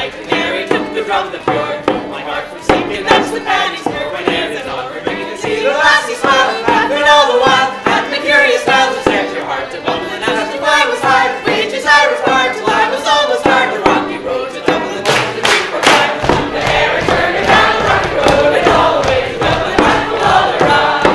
light, and Mary took me from the fjord. My heart was sinking, that's the panties for when Aaron is on her ringing to see the lassie smile, laughing all the while at the curious style that set your heart to bubbling as the fly was hard, wages I was hard till I was almost hard. The rocky road to Dublin, the 2 for 5. The hair is turning down the rocky road and all the way to Dublin, back from all around.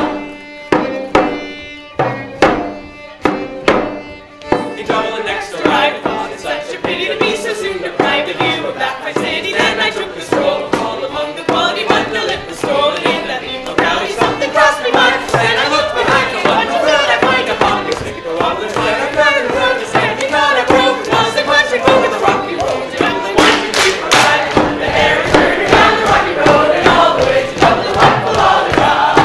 In Dublin next arrived, thought it's such a pity to be so soon deprived of view of that fine city. Then I took a stroll, all among the quality bundle it was stolen in that evil crowd. Something crossed my mind, then I looked behind me. What was that I find upon me? Stick it along the line, I found the road, the standing on a road, was the country folk of the rocky road to Dublin, 1, 2, 3, 4, 5. The hair is turning down the rocky road and all the way to Dublin, what will all around.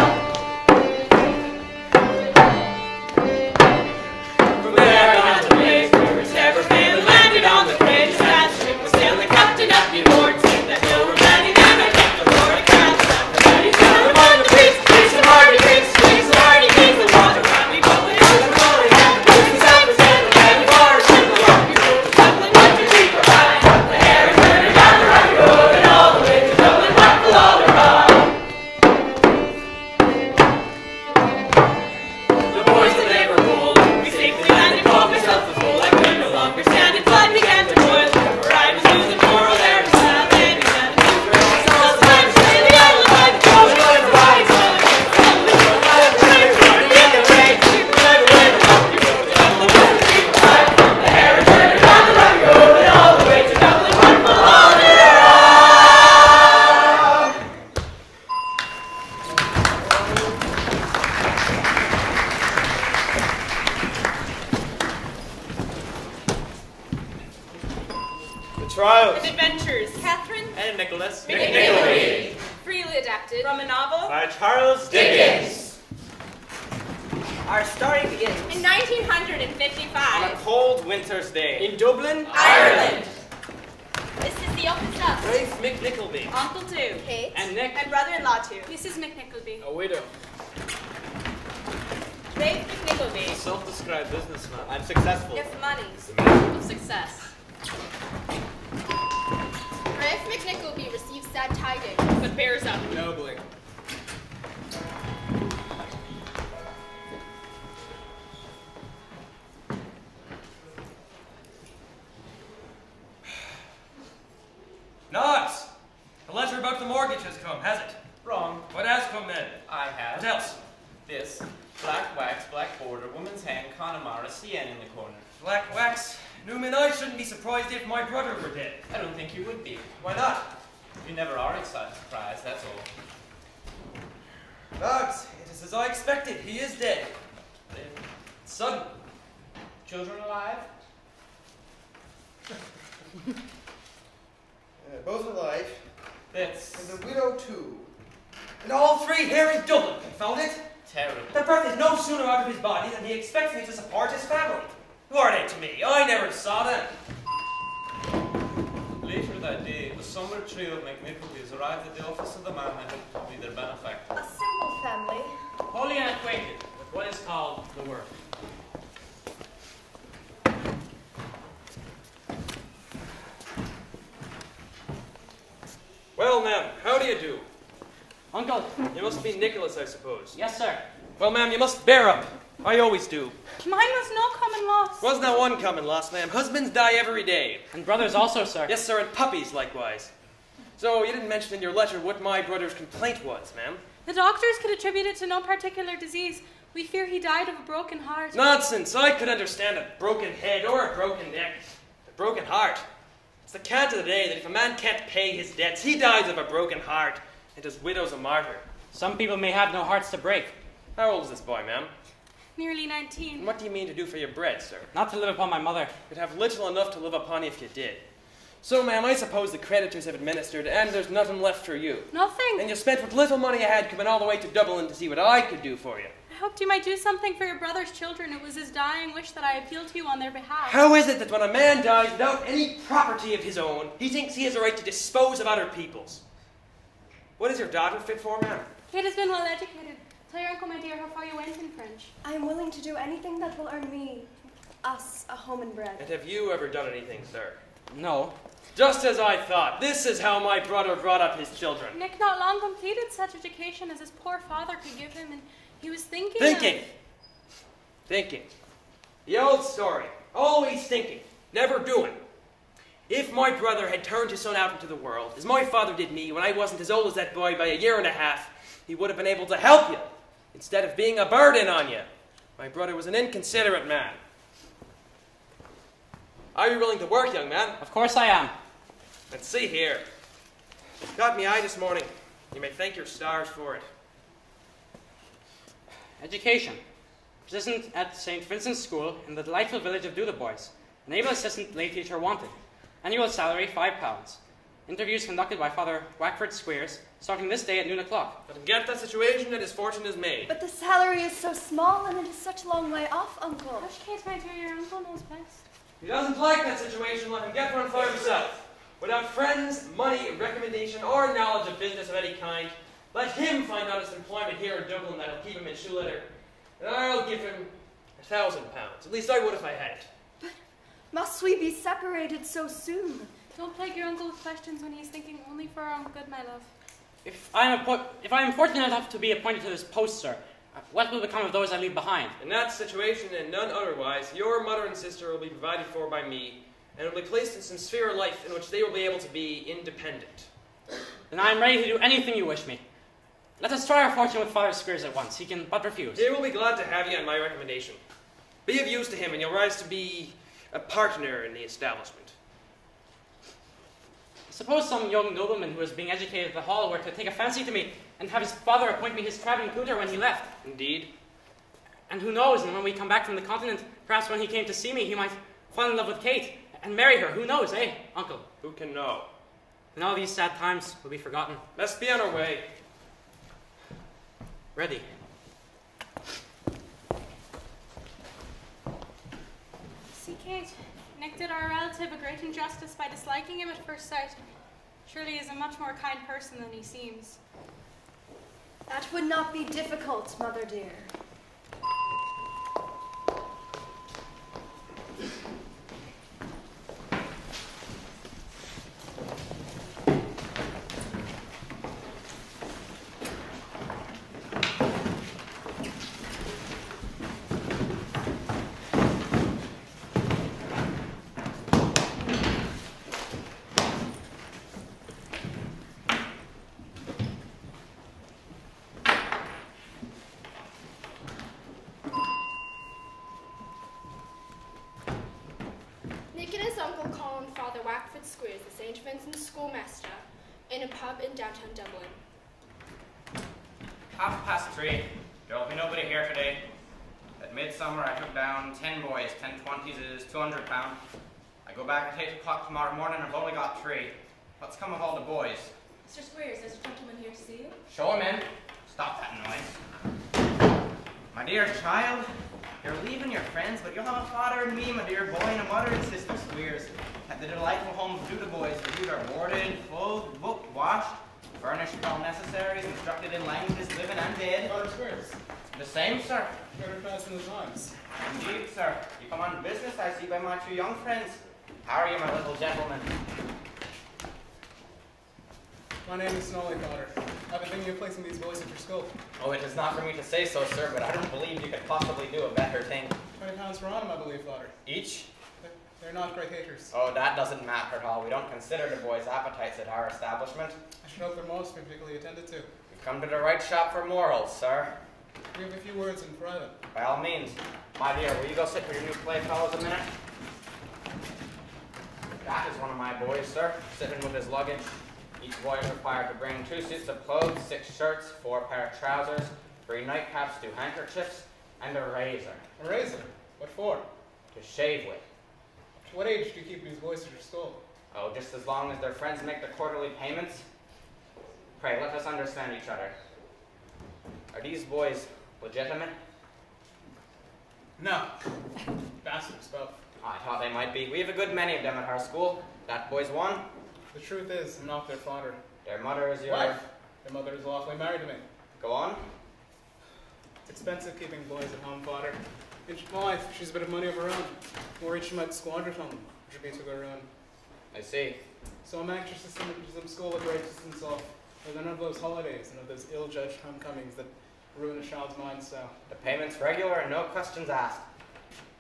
From there I got to place where it's never failed and landed on the bridge. That ship was sailing, the captain up me board said that no were landing, and I kept the Lord a cast down the ready. Tell him on the priest, drink some hearty drinks, drink some hearty drinks, the water ran me bubbling out and rolling out. The business I was in, the heavy bars in the rocky road to Dublin, 1, 2, 3, 4, 5. The hair is turning down the rocky road and all the way to Dublin, what will all around. The boys that they were bold, we safely landed, called myself a fool. I could no longer stand it, blood began to boil, for I was losing moral there to sad ladies and the two girls. So the time to stay the island by the coast, going to rise on the king, Dublin, I have the rain, running in the rain, people right away, the rocky road to Dublin, 1, 2, 3, 4, 5. The hair is turning down the rocky road and all the way to Dublin, what will all around. The Trials. And Adventures. Katharine, And Nicholas. McNickleby. freely adapted. From a novel. By Charles Dickens. Our story begins In on 1955. a cold winter's day. In Dublin. Ireland. This is the office up. Rafe McNickleby. Uncle two. Kate. And Nick, And brother-in-law two. Mrs. McNickleby. A widow. Rafe McNickleby. Self-described businessman. I'm successful. If money. Of success. Ralph McNickleby receives sad tidings. But bears up. Nobly. Knox! The letter about the mortgage has come, has it? Wrong. What has come then? I have. What else? This. Black wax, black border, woman's hand, Connemara, CN in the corner. Black wax? Newman, I shouldn't be surprised if my brother were dead. I don't think you would be. Why not? You never are surprised, that's all. Knox, it is as I expected. He is dead. But It's sudden. children alive? Both alive, That's and the widow too. And all three here in Dublin, confound it. terrible. The breath is no sooner out of his body than he expects me to support his family. Who are they to me? I never saw them. Later that day, a somber trio of McNicklebys arrived at the office of the man they hoped would be their benefactor. A simple family. Wholly unacquainted with what is called the work. Well, ma'am, how do you do? Uncle. You must be Nicholas, I suppose. Yes, sir. Well, ma'am, you must bear up. I always do. Mine was no common loss. Wasn't that one common loss, ma'am? Husbands die every day. And brothers also, sir. Yes, sir, and puppies likewise. So, you didn't mention in your letter what my brother's complaint was, ma'am. The doctors could attribute it to no particular disease. We fear he died of a broken heart. Nonsense! I could understand a broken head or a broken neck. A broken heart. It's the cant of the day that if a man can't pay his debts, he dies of a broken heart, and his widow's a martyr. Some people may have no hearts to break. How old is this boy, ma'am? Nearly And 19. what do you mean to do for your bread, sir? Not to live upon my mother. You'd have little enough to live upon if you did. So, ma'am, I suppose the creditors have administered, and there's nothing left for you. Nothing. And you spent what little money you had coming all the way to Dublin to see what I could do for you. I hoped you might do something for your brother's children. It was his dying wish that I appealed to you on their behalf. How is it that when a man dies without any property of his own, he thinks he has a right to dispose of other people's? What is your daughter fit for, ma'am? Kate has been well educated. Tell your uncle, my dear, how far you went in French. I am willing to do anything that will earn me, us, a home and bread. And have you ever done anything, sir? No. Just as I thought. This is how my brother brought up his children. Nick not long completed such education as his poor father could give him, and he was thinking. Thinking. The old story. Always thinking. Never doing. If my brother had turned his son out into the world, as my father did me when I wasn't as old as that boy by a year and a half, he would have been able to help you, instead of being a burden on you. My brother was an inconsiderate man. Are you willing to work, young man? Of course I am. Let's see here. Got me eye this morning. You may thank your stars for it. Education. Assistant at St. Vincent's School in the delightful village of Doodleboys. Naval assistant lay teacher wanted. Annual salary £5. Interviews conducted by Father Wackford Squeers, starting this day at noon o'clock. Let him get that situation that his fortune is made. But the salary is so small and it is such a long way off, Uncle. Hush, Kate, my dear, your uncle knows best. He doesn't like that situation, let him get one for himself. Without friends, money, recommendation, or knowledge of business of any kind, let him find honest employment here in Dublin that'll keep him in shoe leather, and I'll give him £1,000. At least I would if I had it. But must we be separated so soon? Don't plague your uncle with questions when he's thinking only for our own good, my love. If I am fortunate enough to be appointed to this post, sir, what will become of those I leave behind? In that situation, and none otherwise, your mother and sister will be provided for by me, and will be placed in some sphere of life in which they will be able to be independent. Then I am ready to do anything you wish me. Let us try our fortune with Father Squeers at once. He can but refuse. He will be glad to have you on my recommendation. Be of use to him, and you'll rise to be a partner in the establishment. Suppose some young nobleman who was being educated at the hall were to take a fancy to me and have his father appoint me his traveling tutor when he left. Indeed. And who knows, and when we come back from the continent, perhaps when he came to see me, he might fall in love with Kate and marry her. Who knows, eh, Uncle? Who can know? And all these sad times will be forgotten. Let's be on our way. Ready. See, Kate, Nick did our relative a great injustice by disliking him at first sight. Surely he is a much more kind person than he seems. That would not be difficult, Mother dear. Squeers, the St. Vincent's schoolmaster, in a pub in downtown Dublin. 3:30. There will be nobody here today. At midsummer I took down 10 boys, 10 20s is £200. I go back at 8 o'clock tomorrow morning and I've only got 3. What's come of all the boys? Mr. Squeers, there's a gentleman here to see you. Show him in. Stop that noise. My dear child, you're leaving your friends, but you'll have a father and me, my dear boy, and a mother and sister Squeers. At the delightful home of the boys, where you are boarded, clothed, booked, washed, furnished with all necessaries, instructed in languages, living and dead. Father Squeers. The same, sir. Better pass in the times. Indeed, sir. You come on business, I see, by my 2 young friends. How are you, my little gentleman? My name is Snolly, Father. I've been thinking of placing these boys at your school. Oh, it is not for me to say so, sir, but I don't believe you could possibly do a better thing. £20 per annum, I believe, Father. Each? They're not great haters. Oh, that doesn't matter at all. We don't consider the boys' appetites at our establishment. I should hope they're most particularly attended to. You've come to the right shop for morals, sir. We have a few words in private. By all means. My dear, will you go sit with your new playfellows a minute? That is one of my boys, sir, sitting with his luggage. Each boy is required to bring 2 suits of clothes, 6 shirts, 4 pair of trousers, 3 nightcaps, 2 handkerchiefs, and a razor. A razor? What for? To shave with. To what age do you keep these boys at your school? Oh, just as long as their friends make the quarterly payments. Pray, let us understand each other. Are these boys legitimate? No. Bastards, both. I thought they might be. We have a good many of them at our school. That boy's one. The truth is, I'm not their father. Their mother is your... Wife. Their mother is lawfully married to me. Go on. It's expensive keeping boys at home, Father. My wife, she's a bit of money of her own. More each she might squander from them, which would be to her ruin. I see. So I'm anxious to send some school a great distance off. There are none of those holidays and of those ill-judged homecomings that ruin a child's mind so. The payment's regular and no questions asked.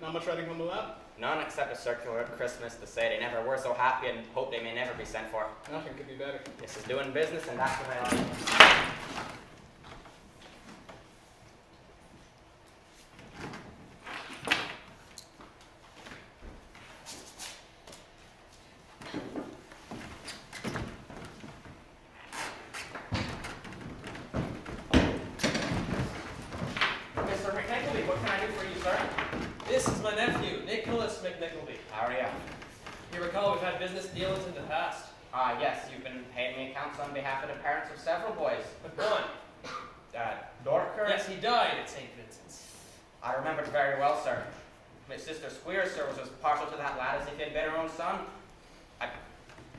Not much writing home allowed? None except a circular at Christmas to say they never were so happy and hope they may never be sent for. Nothing could be better. This is doing business and that's what I like. Mr. McNickleby, what can I do for you, sir? This is my nephew, Nicholas McNickleby. How are you? You recall we've had business dealings in the past. Yes, you've been paying me accounts on behalf of the parents of several boys. But one. Dorker? Yes, he died at St. Vincent's. I remember it very well, sir. My sister Squeers, sir, was as partial to that lad as if he had been her own son.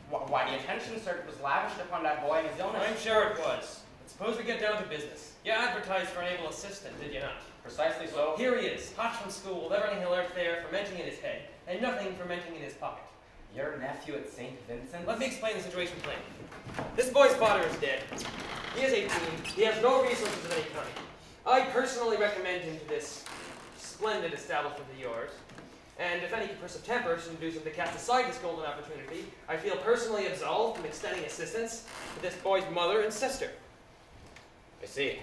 Why the attention, sir, was lavished upon that boy and his illness? I'm sure it was. But suppose we get down to business. You advertised for an able assistant, did you not? Precisely so. Here he is, hot from school, with everything he learnt there fermenting in his head, and nothing fermenting in his pocket. Your nephew at St. Vincent's? Let me explain the situation plainly. This boy's father is dead. He is 18. He has no resources of any kind. I personally recommend him to this splendid establishment of yours. And if any caprice of temper should induce him to cast aside this golden opportunity, I feel personally absolved from extending assistance to this boy's mother and sister. I see.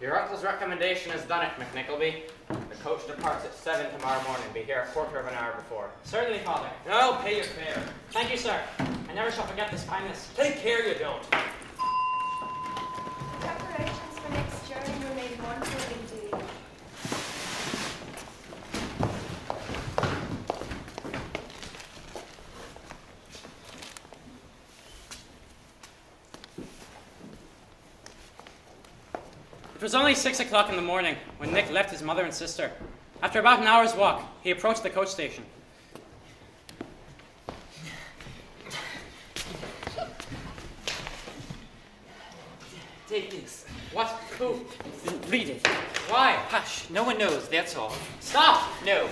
Your uncle's recommendation has done it, McNickleby. The coach departs at 7 tomorrow morning. Be here a quarter of an hour before. Certainly, Father. I'll pay your fare. Thank you, sir. I never shall forget this kindness. Take care you don't. Preparations for next journey remain mournful indeed. It was only 6 o'clock in the morning when Nick left his mother and sister. After about an hour's walk, he approached the coach station. Take this. What? Who? Read it. Why? Hush, no one knows, that's all. Stop! No.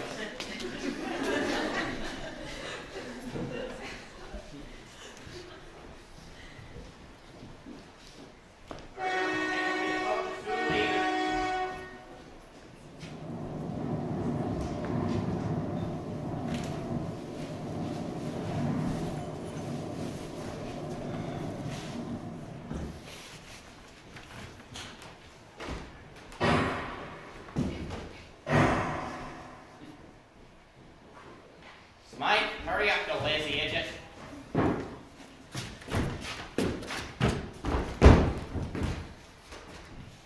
Mike, hurry up, you lazy idiot.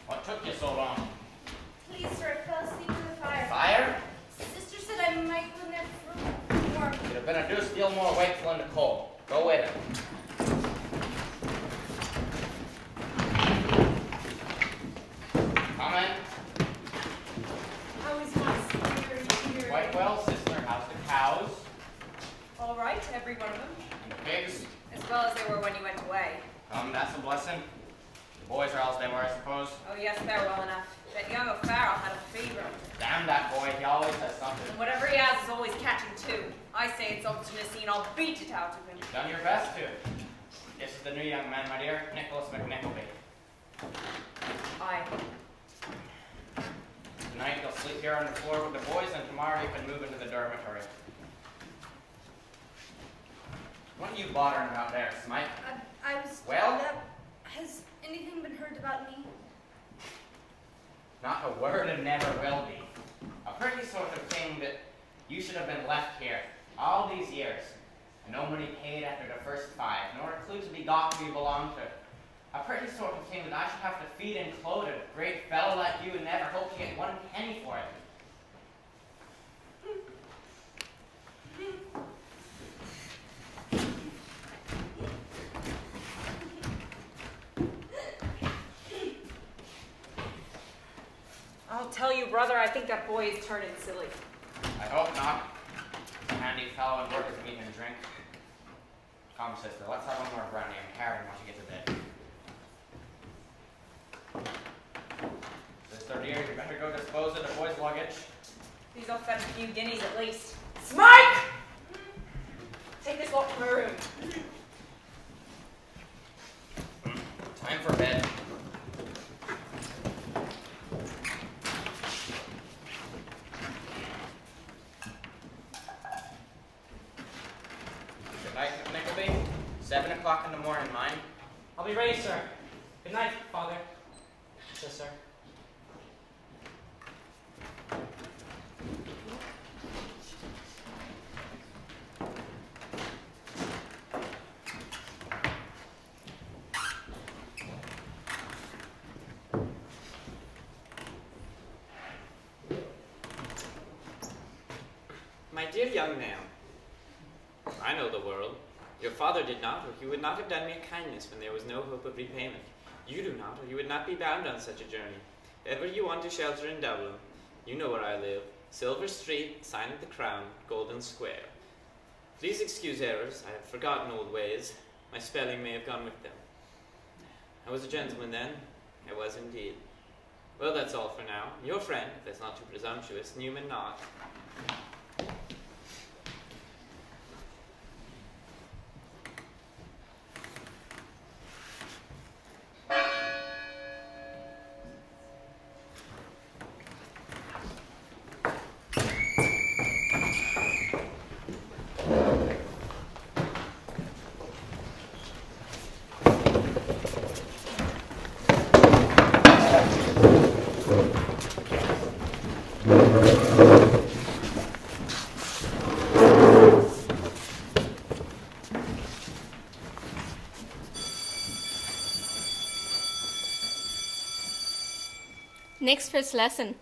What took you so long? Please, sir, I fell asleep in the fire. Fire? Sister said I might go in there for warm. You'd have been a deuce deal more wakeful in the cold. Go with him. Come in. How is my sister here? Quite well, sister. How's the cows? All right, every one of them. And the pigs? As well as they were when you went away. That's a blessing. The boys are as they were, I suppose. Oh, yes, they're well enough. That young O'Farrell had a fever. Damn that boy, he always has something. And whatever he has is always catching too. I say it's obstinacy and I'll beat it out of him. You've done your best to. This is the new young man, my dear, Nicholas McNickleby. Aye. Tonight you'll sleep here on the floor with the boys, and tomorrow you can move into the dormitory. What are you bothering about there, Smike? I was Well? told that. Has anything been heard about me? Not a word and never will be. A pretty sort of thing that you should have been left here all these years, and no money paid after the first 5, nor a clue to be got who you belong to. A pretty sort of thing that I should have to feed and clothe a great fellow like you and never hope to get 1 penny for it. I'll tell you, brother, I think that boy is turning silly. I hope not. A handy fellow and work as meat and drink. Come, sister, let's have one more brownie and carry him once you get to bed. Sister dear, you better go dispose of the boy's luggage. These will fetch a few guineas at least. Smike! Take this lot from her room. Time for bed. Good night, McNickleby. 7 o'clock in the morning, mind. I'll be ready, sir. Good night, Father. Yes, sir. My dear young man, I know the world. Your father did not, or he would not have done me a kindness when there was no hope of repayment. You do not, or you would not be bound on such a journey. If ever you want to shelter in Dublin, you know where I live. Silver Street, sign of the Crown, Golden Square. Please excuse errors. I have forgotten old ways. My spelling may have gone with them. I was a gentleman then. I was indeed. Well, that's all for now. Your friend, if that's not too presumptuous, Newman Knott. Nick's first lesson.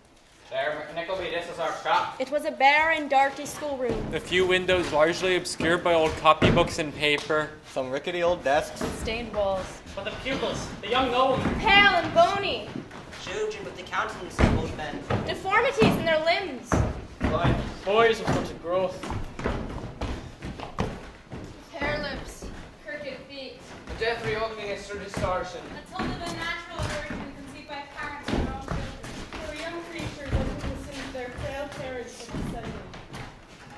There, McNickleby, this is our shop. It was a bare and dirty schoolroom. A few windows largely obscured by old copybooks and paper. Some rickety old desks. Stained walls. But the pupils, the young noblemen. Pale and bony. Children with the countenance of old men. Deformities in their limbs. Like boys of such a growth. Hair lips. Crooked feet. A deathly ugliness through distortion. A told of a natural origin conceived by parents of their own children. They were young creatures that consumed their frail parents from the setting.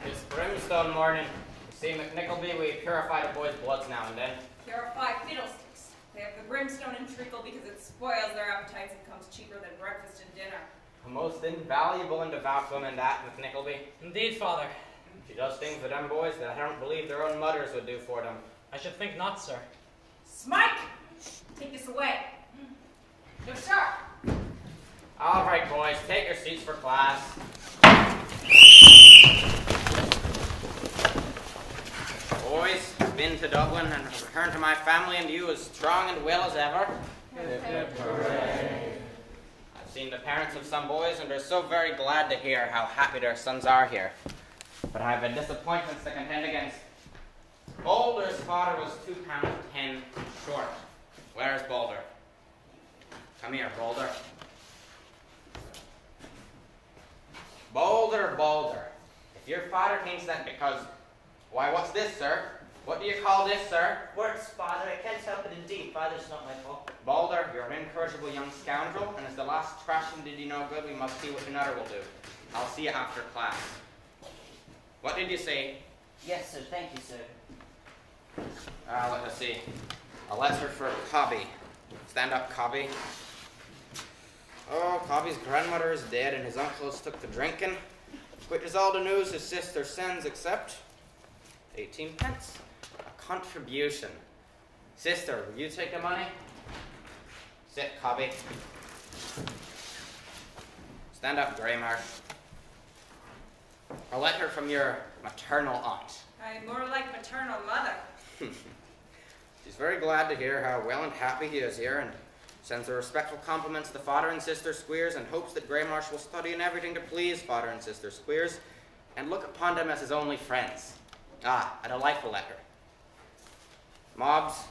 It's brimstone morning. See, McNickleby, we purify the boys' bloods now and then. Purify fiddlesticks. They have the brimstone and treacle because it spoils their appetites and comes cheaper than breakfast and dinner. A most invaluable and devout woman, that, McNickleby. Indeed, Father. She does things for them boys that I don't believe their own mothers would do for them. I should think not, sir. Smike! Take this away. No, sir. All right, boys, take your seats for class. Boys, I've been to Dublin and returned to my family and you as strong and well as ever. I've seen the parents of some boys and they're so very glad to hear how happy their sons are here. But I have disappointments to contend against. Boulder's father was £2.10 short. Where's Boulder? Come here, Boulder. Boulder. If your father thinks that because... Why, what's this, sir? What do you call this, sir? Works, father. I can't help it indeed. Father's not my fault. Boulder, you're an incorrigible young scoundrel, and as the last thrashing did you no good, we must see what another will do. I'll see you after class. What did you say? Yes, sir. Thank you, sir. Let us see. A letter for Cobby. Stand up, Cobby. Oh, Cobby's grandmother is dead, and his uncle has took to drinking, which is all the news his sister sends except 18 pence. A contribution. Sister, will you take the money? Sit, Cobby. Stand up, Greymarsh. A letter from your maternal aunt. I'm more like maternal mother. She's very glad to hear how well and happy he is here and sends her respectful compliments to Father and Sister Squeers and hopes that Greymarsh will study in everything to please Father and Sister Squeers and look upon them as his only friends. Ah, a delightful letter. Mobbs'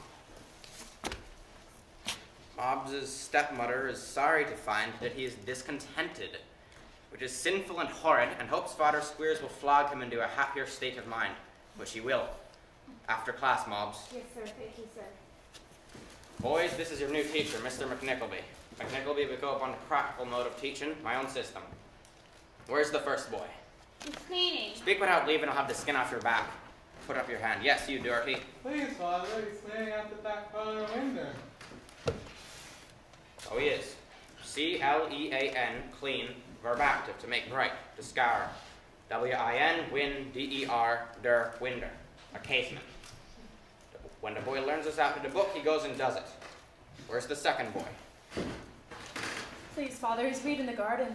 stepmother is sorry to find that he is discontented, which is sinful and horrid, and hopes Father Squeers will flog him into a happier state of mind, which he will. After class, Mobbs. Yes, sir. Thank you, sir. Boys, this is your new teacher, Mr. McNickleby. McNickleby will go upon the practical mode of teaching, my own system. Where's the first boy? He's cleaning. Speak without leaving, I'll have the skin off your back. Put up your hand. Yes, you dirty. Please, Father, he's cleaning out the back parlor window. Oh, he is. C-L-E-A-N, clean, verb active, to make bright, to scour. W-I-N, win, D-E-R, der, winder, a casement. When the boy learns this out of the book, he goes and does it. Where's the second boy? Please, Father, he's weed in the garden.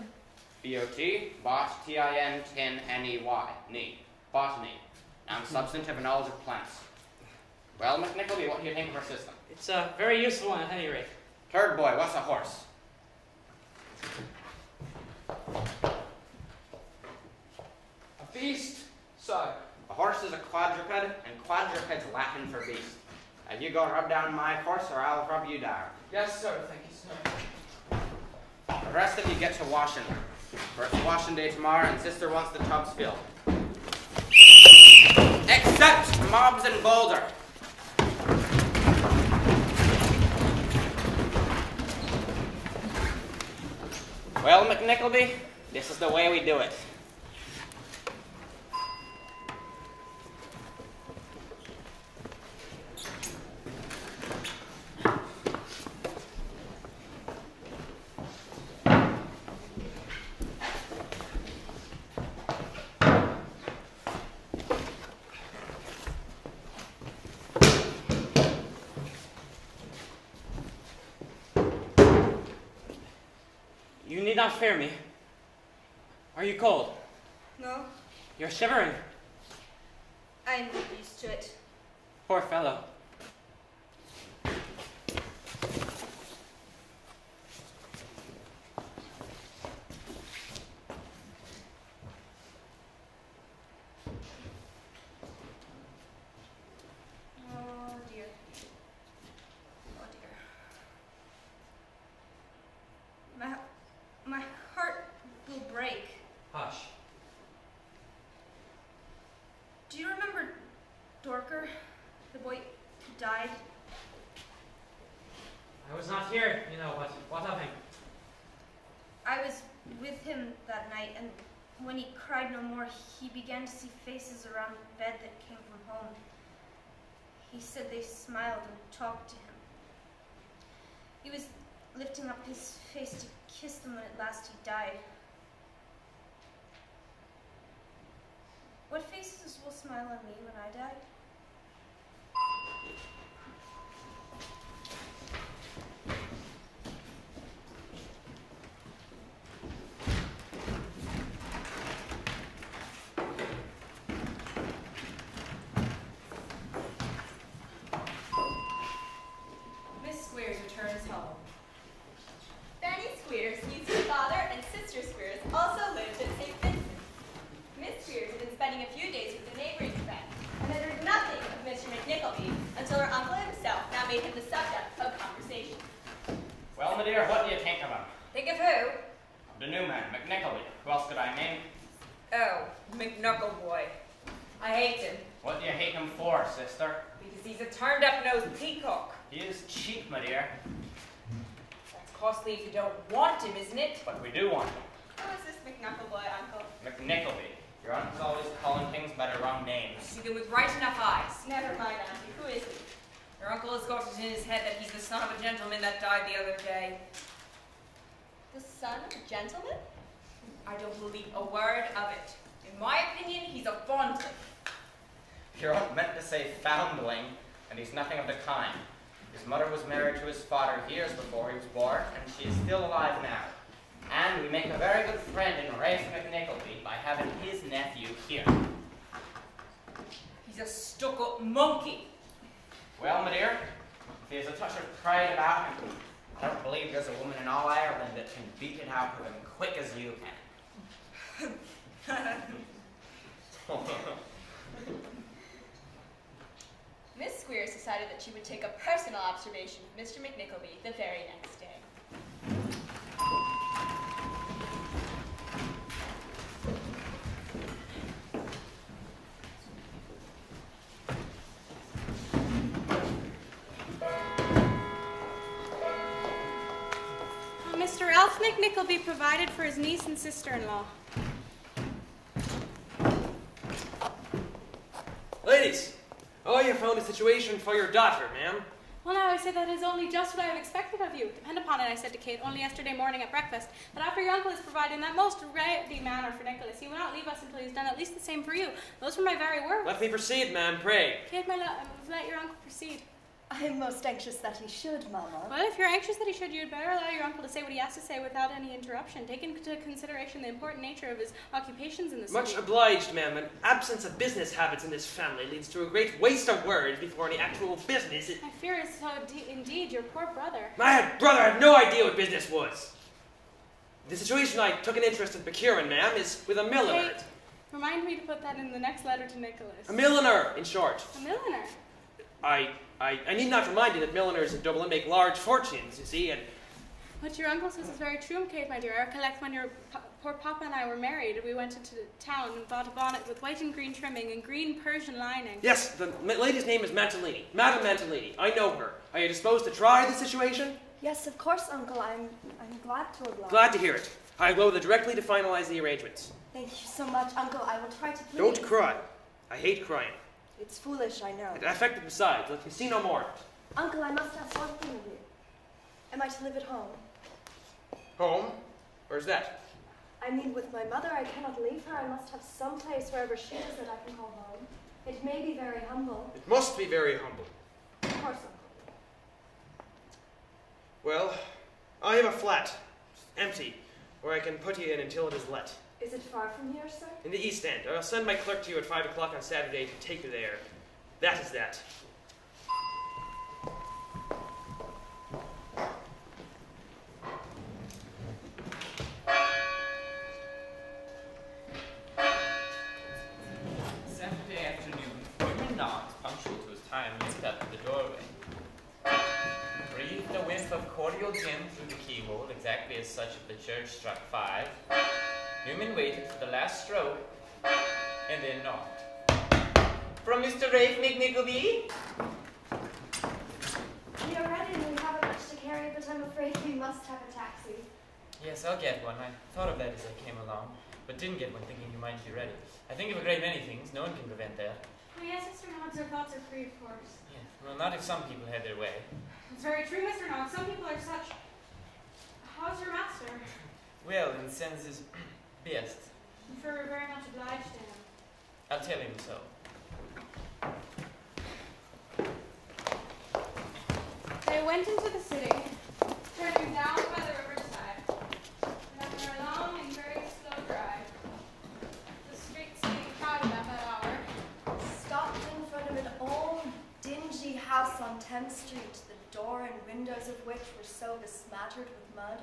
B-O-T, bot, T-I-N, tin, N-E-Y, knee, botany, noun substantive and knowledge of plants. Well, McNickleby, what do you think of our system? It's a very useful one at any rate. Third boy, what's a horse? A beast, sire. A horse is a quadruped, and quadruped's Latin for beast. Now you go rub down my horse, or I'll rub you down. Yes, sir. Thank you, sir. The rest of you get to washing, for it's washing day tomorrow, and sister wants the tubs filled. Except Mobs and Boulder. Well, McNickleby, this is the way we do it. You need not fear me. Are you cold? No, You're shivering. I'm used to it. Poor fellow. Oh dear. Oh dear. My heart will break. Hush. Do you remember Dorker, the boy who died? I was not here, you know, but what of him? I was with him that night, and when he cried no more, he began to see faces around the bed that came from home. He said they smiled and talked to him. He was lifting up his face to kiss them when at last he died. What faces will smile on me when I die? Miss Squeers returns home. Fanny Squeers, Lucy's father, and sister Squeers also lived at St. Vincent. Miss Squeers had been spending a few days with a neighboring friend, and had heard nothing of Mr. McNickleby until her uncle himself now made him the subject of conversation. Well, my dear, what do you think of him? Think of who? The new man, McNickleby. Who else could I name? Oh, McNickleby. I hate him, What do you hate him for, sister? because he's a turned-up-nosed peacock. He is cheap, my dear. That's costly if you don't want him, isn't it? But we do want him. Who is this McNickleby, Uncle? McNickleby. Your uncle's always calling things by the wrong I names. see them with right enough eyes. Never mind, Auntie. Who is he? Your uncle has got it in his head that he's the son of a gentleman that died the other day. The son of a gentleman? I don't believe a word of it. In my opinion, he's a fondling. Your aunt meant to say foundling, and he's nothing of the kind. His mother was married to his father years before he was born, and she is still alive now. And we make a very good friend in raising McNickleby by having his nephew here. He's a stuck-up monkey. Well, my dear, if he has a touch of pride about him, I don't believe there's a woman in all Ireland that can beat it out of him quick as you can. Miss Squeers decided that she would take a personal observation of Mr. McNickleby the very next day. Mr. Alf McNickleby provided for his niece and sister-in-law. Ladies, found a situation for your daughter, ma'am. Well, now I say that is only just what I have expected of you. Depend upon it, I said to Kate only yesterday morning at breakfast, that after your uncle has provided in that most ready manner for Nicholas, he will not leave us until he has done at least the same for you. Those were my very words. Let me proceed, ma'am, pray. Kate, my love, let your uncle proceed. I am most anxious that he should, Mama. Well, if you're anxious that he should, you'd better allow your uncle to say what he has to say without any interruption. Take into consideration the important nature of his occupations in the city. Much obliged, ma'am. An absence of business habits in this family leads to a great waste of words before any actual business. I fear it's so indeed your poor brother. My brother had no idea what business was. The situation I took an interest in procuring, ma'am, is with a milliner. Kate, remind me to put that in the next letter to Nicholas. A milliner, in short. A milliner? I need not remind you that milliners in Dublin make large fortunes, you see, and... What your uncle says is very true, Kate, my dear. I recollect when your poor papa and I were married, we went into town and bought a bonnet with white and green trimming and green Persian lining. Yes, the lady's name is Mantalini. Madame Mantalini. I know her. Are you disposed to try the situation? Yes, of course, Uncle. I'm glad to oblige. Glad to hear it. I'll go there directly to finalize the arrangements. Thank you so much, Uncle. I will try to please. Don't cry. I hate crying. It's foolish, I know. It affected besides. Let me see no more. Uncle, I must ask one thing of you. Am I to live at home? Home? Where's that? I mean, with my mother, I cannot leave her. I must have some place wherever she is that I can call home. It may be very humble. It must be very humble. Of course, Uncle. Well, I have a flat, empty, where I can put you in until it is let. Is it far from here, sir? In the East End. I'll send my clerk to you at 5 o'clock on Saturday to take you there. That is that. Saturday afternoon, Women Knox, punctual to his time, looked up at the doorway. Breathed a whiff of cordial gin through the keyhole, exactly as such if the church struck 5. Newman waited for the last stroke, and then knocked. From Mr. Rafe McNickleby? We are ready and we haven't much to carry, but I'm afraid we must have a taxi. Yes, I'll get one. I thought of that as I came along, but didn't get one thinking you might be ready. I think of a great many things. No one can prevent that. Oh, yes, Mr. Knox, our thoughts are free, of course. Yes. Well, not if some people had their way. It's very true, Mr. Knox. Some people are such... How's your master? Well, in senses, best. I'm sure we're very much obliged to him. I'll tell him so. They went into the city, turning down by the riverside, and after a long and very slow drive, the streets being crowded at that hour, Stopped in front of an old, dingy house on 10th Street, the door and windows of which were so besmattered with mud,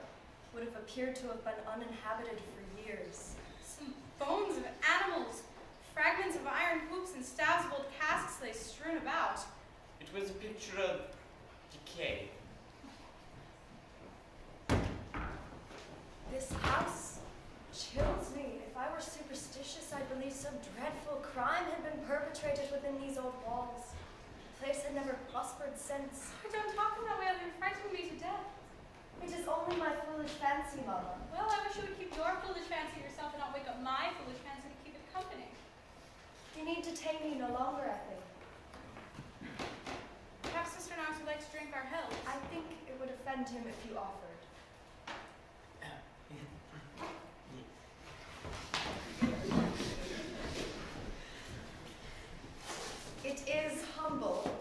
would have appeared to have been uninhabited for years. some bones of animals, fragments of iron hoops and stabs of old casks lay strewn about. It was a picture of decay. This house chills me. If I were superstitious, I'd believe some dreadful crime had been perpetrated within these old walls. The place had never prospered since. Oh, don't talk in that way, you're frightening me to death. It is only my foolish fancy, Mama. Well, I wish you would keep your foolish fancy yourself and not wake up my foolish fancy to keep it company. You need to tame me no longer, I think. Perhaps Mr. Knox would like to drink our health. I think it would offend him if you offered. It is humble.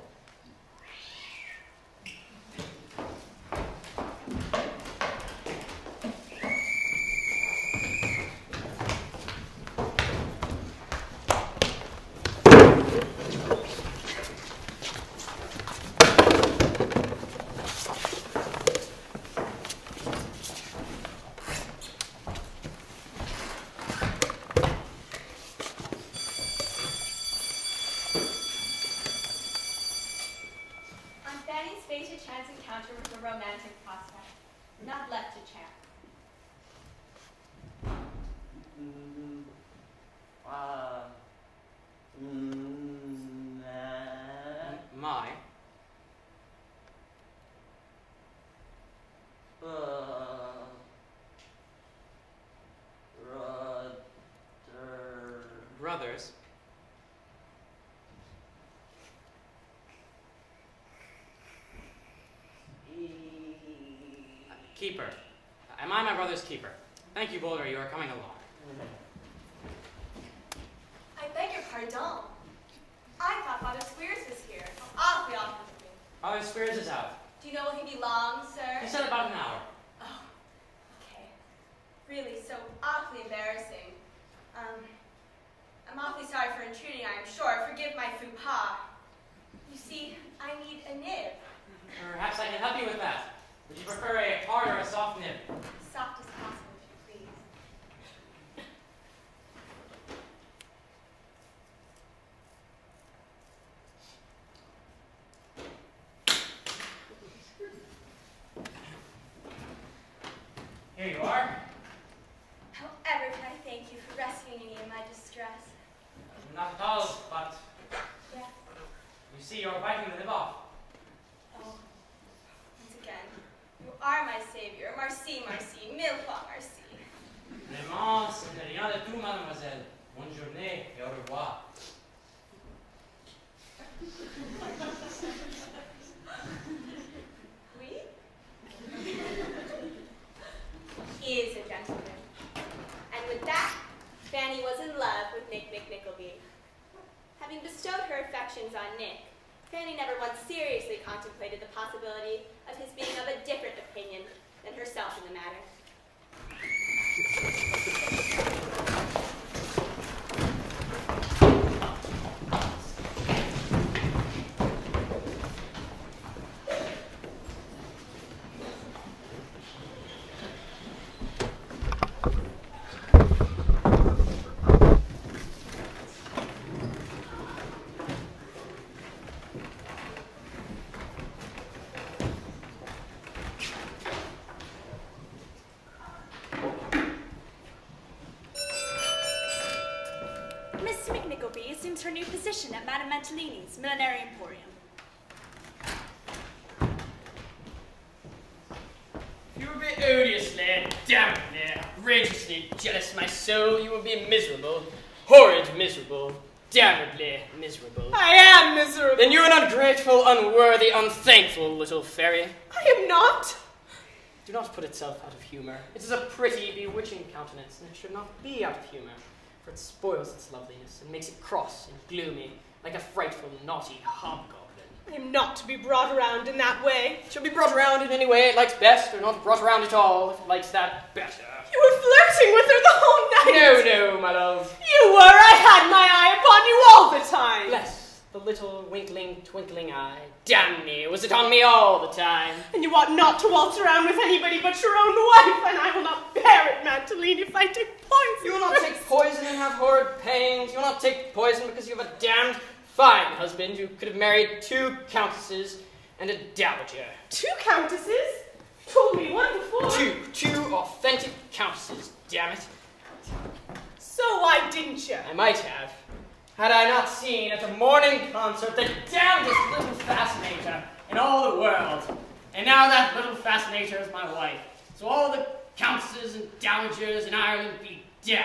Not left to chance. My. Brothers. keeper. Am I my brother's keeper? Thank you, Boulder, you are coming along. I beg your pardon. I thought Father Squeers was here. Awfully awful of me. Father Squeers is out. Do you know will he be long, sir? He said about an hour. Oh, okay. Really, so awfully embarrassing. I'm awfully sorry for intruding, I am sure. Forgive my faux pas. You see, I need a nib. Perhaps I can help you with that. Would you prefer a hard or a soft nib? Soft as possible, if you please. Here you are. However can I thank you for rescuing me in my distress? Not at all, but Yes. you see, you're biting the nib off. Oh, once again, you are my savior. Merci, merci, mille fois merci. Vraiment, ce n'est rien de tout, mademoiselle. Bonne journée et au revoir. Oui? He is a gentleman. And with that, Fanny was in love with Nick McNickleby. Having bestowed her affections on Nick, Fanny never once seriously contemplated the possibility of his being of a different opinion than herself in the matter. Miss McNickleby assumes her new position at Madame Mantalini's Millinery Emporium. You will be odiously, damnably, outrageously jealous, my soul. You will be miserable, horrid miserable, damnably miserable. I am miserable. Then you're an ungrateful, unworthy, unthankful little fairy. I am not. Do not put itself out of humor. It is a pretty, bewitching countenance, and it should not be out of humor, for it spoils its loveliness and makes it cross and gloomy, like a frightful, naughty hobgoblin. I am not to be brought around in that way. It shall be brought around in any way it likes best, or not brought around at all if it likes that better. You were flirting with her the whole night. No, my love. You were. I had my eye upon you all the time. Bless the little winkling, twinkling eye. Damn me, was it on me all the time? And you ought not to waltz around with anybody but your own wife, and I will not bear it, Mantalini, if I take poison. You will not take poison and have horrid pains. You will not take poison because you have a damned fine husband. You could have married 2 countesses and a dowager. 2 countesses? You told me one before. 2 authentic countesses, damn it. So why didn't you? I might have, had I not seen at a morning concert the damnedest little fascinator in all the world. And now that little fascinator is my wife. So all the countesses and dowagers in Ireland be damned.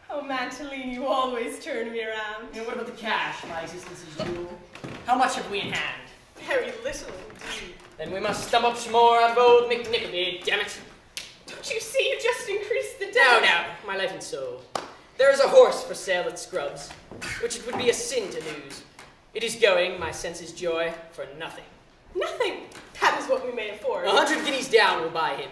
Oh, Mantalini, you always turn me around. And what about the cash my existence is due? How much have we in hand? Very little indeed. Then we must stump up some more out of old McNickleby, damn it. Don't you see you just increased the debt? No, my life and soul. There is a horse for sale at Scrub's, which it would be a sin to lose. It is going, my senses' joy, for nothing. Nothing. That is what we may afford. 100 guineas down will buy him.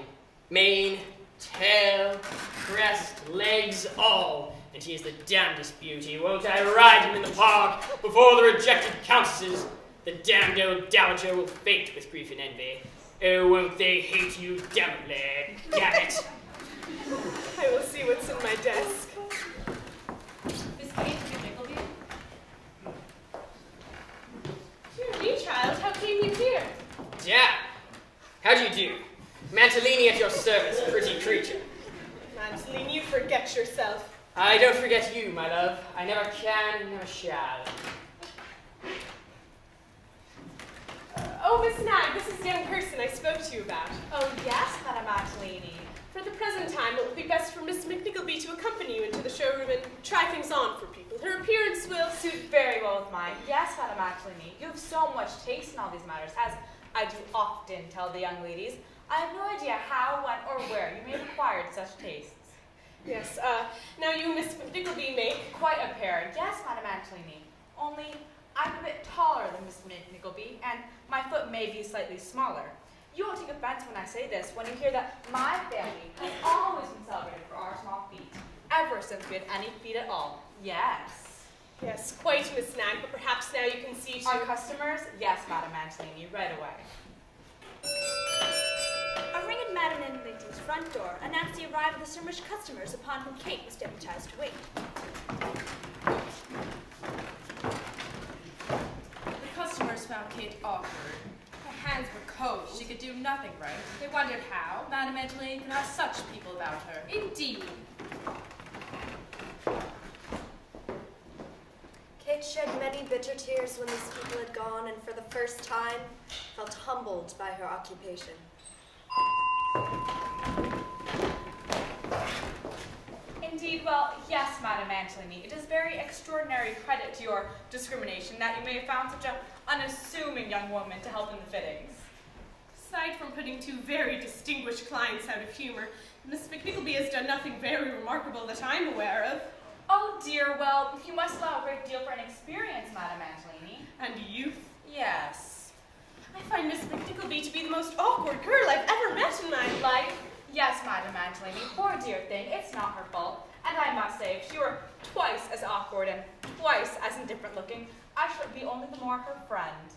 Mane, tail, crest, legs, all. And he is the damnedest beauty. Won't I ride him in the park before the rejected countesses? The damned old dowager will faint with grief and envy. Oh, won't they hate you damnably? Damn it. I will see what's in my desk. Miss McNickleby? Dear me, child, how came you here? Damn. How do you do? Mantalini at your service, pretty creature. Mantalini, you forget yourself. I don't forget you, my love. I never can, never shall. Oh, Miss Nag, this is the young person I spoke to you about. Oh, yes, Madame Mantalini. For the present time, it would be best for Miss McNickleby to accompany you into the showroom and try things on for people. Her appearance will Suit very well with mine. Yes, Madame Mantalini. You have so much taste in all these matters, as I do often tell the young ladies. I have no idea how, when, or where you may have acquired such tastes. Yes, now you, Miss McNickleby, make Quite a pair. Yes, Madame Angelini. Only, I'm a bit taller than Miss McNickleby, and my foot may be slightly smaller. You won't take offense when I say this, when you hear that my family has always been celebrated for our small feet, ever since we had any feet at all. Yes. Yes, quite, Miss Nag, but perhaps now you can see to... Our customers? Yes, Madame Angelini, right away. A ring at Madame Angelini's front door announced the arrival of the distinguished customers upon whom Kate was deputized to wait. The customers found Kate awkward. Her hands were cold. She could do nothing right. They wondered how Madame Angeline could have such people about her. Indeed. Kate shed many bitter tears when these people had gone, and for the first time felt humbled by her occupation. Indeed, well, yes, Madame Angelini, it is very extraordinary credit to your discrimination that you may have found such an unassuming young woman to help in the fittings. Aside from putting two very distinguished clients out of humor, Miss McNickleby has done nothing very remarkable that I'm aware of. Oh dear, well, you must allow a great deal for inexperience, Madame Angelini. And youth. Yes. I find Miss McNickleby to be the most awkward girl I've ever met in my life. Yes, Madame Angelini, poor dear thing, it's not her fault. And I must say, if she were twice as awkward and twice as indifferent looking, I should be only the more her friend.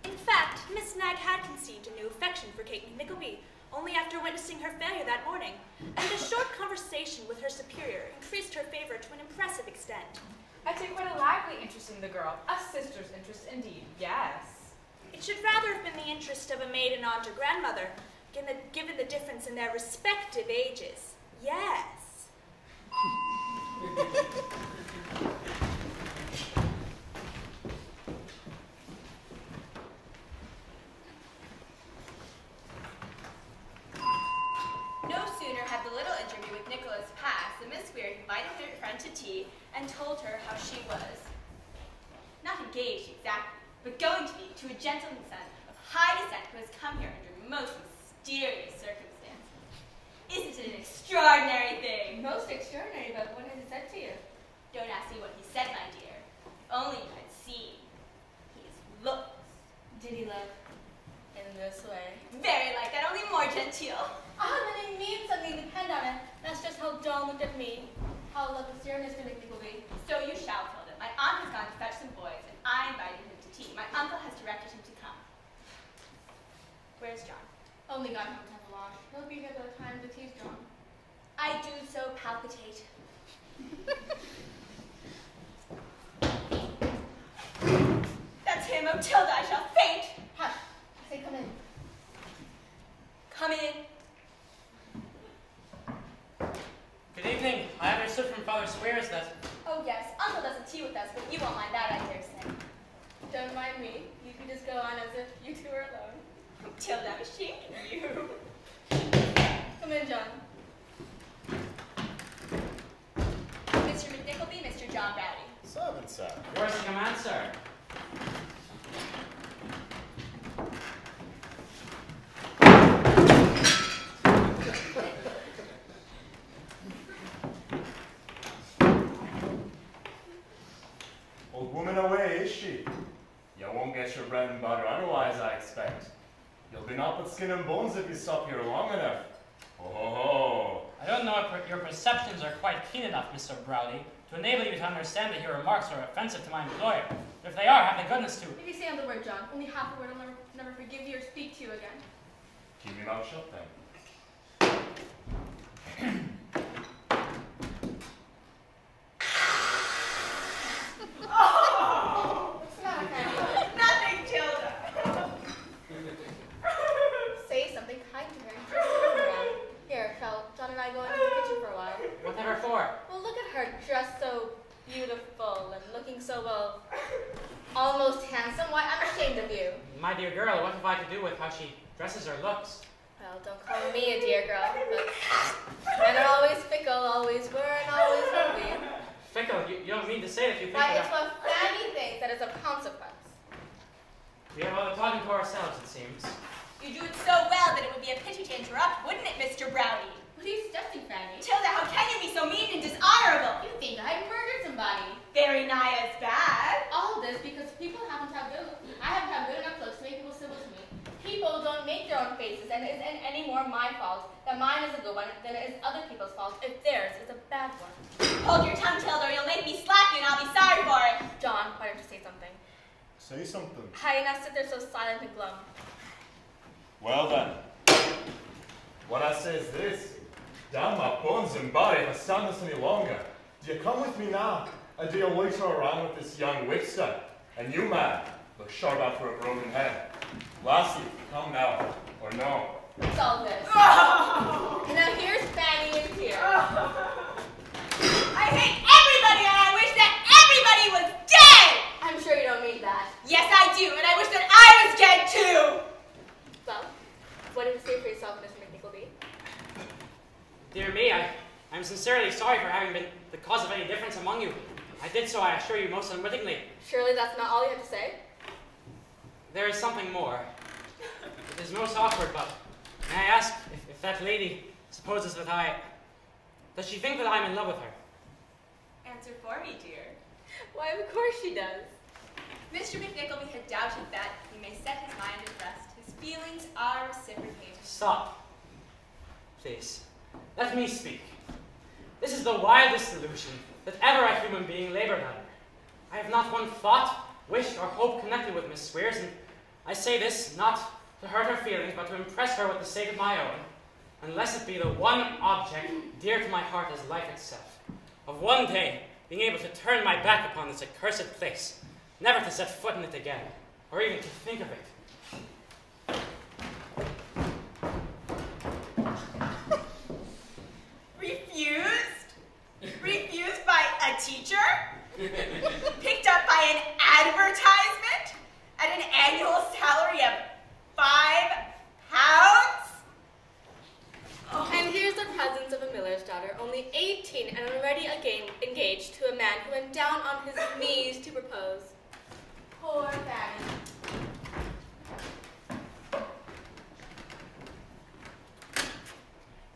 In fact, Miss Nag had conceived a new affection for Kate McNickleby, only after witnessing her failure that morning, and a short conversation with her superior increased her favor to an impressive extent. I take quite a lively interest in the girl, a sister's interest indeed, yes. It should rather have been the interest of a maid and aunt or grandmother, given the difference in their respective ages, yes. No sooner had the little interview with Nicholas passed than Miss Squeers invited her friend to tea and told her how she was not engaged exactly, but going to be to a gentleman's son of high descent who has come here under most mysterious circumstances. Isn't it an extraordinary thing? Most extraordinary, but what has he said to you? Don't ask me what he said, my dear. If only you had seen his looks. Did he look in this way? Very like that, only more genteel. Then it means something, depend on it. That's just how John looked at me. How look this dear Mr. McNickleby. So you shall tell them. My aunt has gone to fetch some boys, and I invited him to tea. My uncle has directed him to come. Where's John? Only got home to have a wash. He'll be here by the time the tea's drawn. I do so palpitate. That's him, oh Tilda, I shall faint. Hush. I say come in. Come in. Good evening. I understood from Father Squares that... Oh yes, Uncle does a tea with us, but you won't mind that, I dare say. Don't mind me. You can just go on as if you two are alone. Tilda, I'm ashamed of you. Come in, John. Mr. McNickleby, Mr. John Rowdy. Servant, sir. Yours to command, sir. Old woman away, is she? You won't get your bread and butter otherwise, I expect. You'll be naught but skin and bones if you stop here long enough. Ho ho ho! I don't know if your perceptions are quite keen enough, Mr. Browdy, to enable you to understand that your remarks are offensive to my employer. But if they are, have the goodness to... If you say another word, John, only half a word, I'll never forgive you or speak to you again. Keep your mouth shut then. Oh! What's the matter, Fanny? Nothing, Tilda. Say something kind to her and twist her around. Here, shall John and I go into the kitchen for a while? Whatever for? Well, look at her, dressed so beautiful and looking so, well, almost handsome. Why, I'm ashamed of you. My dear girl, what have I to do with how she dresses or looks? Well, don't call me a dear girl, but men are always fickle, always were and always will be. Fickle, you don't mean to say that you think Why, that... it's what Fanny thinks that is of consequence. We have all the talking to ourselves, it seems. You do it so well that that it would be a pity to interrupt, wouldn't it, Mr. Brownie? What are you suggesting, Fanny? Tilda, how can you be so mean and dishonorable? You think I murdered somebody. Very nigh as bad. All this because people happen to have I haven't had good enough looks to make people civil to me. People don't make their own faces, and it isn't any more my fault that mine is a good one than it is other people's fault if theirs is a bad one. Hold your tongue, Tilda, or you'll make me slap you and I'll be sorry for it. John, why don't you say something? Say something. How you not sit there so silent and glum? Well then, what I say is this. Damn my bones and body if I stand this any longer. Do you come with me now? Or do you loiter around with this young witster? And you, man, look sharp out for a broken head. Lassie, come now, or no. It's all this. And now here's Fanny in here. I hate everybody and I wish that everybody was dead! I'm sure you don't mean that. Yes, I do, and I wish that I was dead too! Well, what do you say for yourself, Mr. McNickleby? Dear me, I'm sincerely sorry for having been the cause of any difference among you. I did so, I assure you, most unwittingly. Surely that's not all you have to say? There is something more. It is most awkward, but may I ask if that lady supposes that does she think that I'm in love with her? Answer for me, dear. Why, of course she does. Mr. McNickleby had doubted that. He may set his mind at rest. His feelings are reciprocated. Stop. Please. Let me speak. This is the wildest delusion that ever a human being labored under. I have not one thought, wish, or hope connected with Miss Squeers, and I say this not to hurt her feelings, but to impress her with the state of my own, unless it be the one object dear to my heart as life itself, of one day being able to turn my back upon this accursed place, never to set foot in it again, or even to think of it. Refused? Refused by a teacher? Picked up by an advertisement? At an annual salary of £5? Oh. And here's the presence of a miller's daughter, only 18 and already engaged to a man who went down on his knees to propose. Poor Fanny.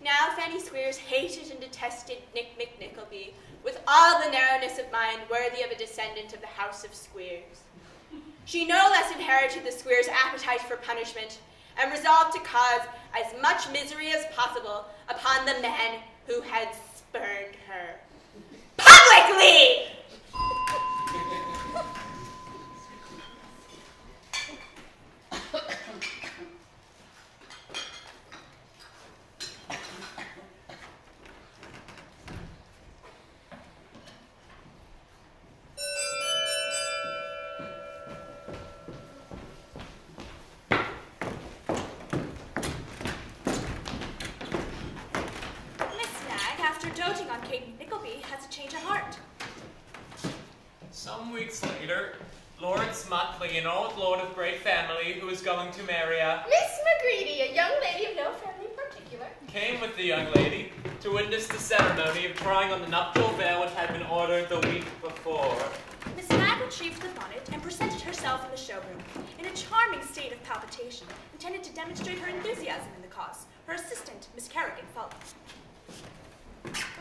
Now Fanny Squeers hated and detested Nick McNickleby with all the narrowness of mind worthy of a descendant of the House of Squeers. She no less inherited the Squeers' appetite for punishment and resolved to cause as much misery as possible upon the man who had spurned her. Publicly! Some weeks later, Lord Smutley, an old lord of great family who was going to marry a Miss McGreedy, a young lady of no family particular, came with the young lady to witness the ceremony of trying on the nuptial veil which had been ordered the week before. Miss Mag retrieved the bonnet and presented herself in the showroom, in a charming state of palpitation, intended to demonstrate her enthusiasm in the cause. Her assistant, Miss Kerrigan, followed.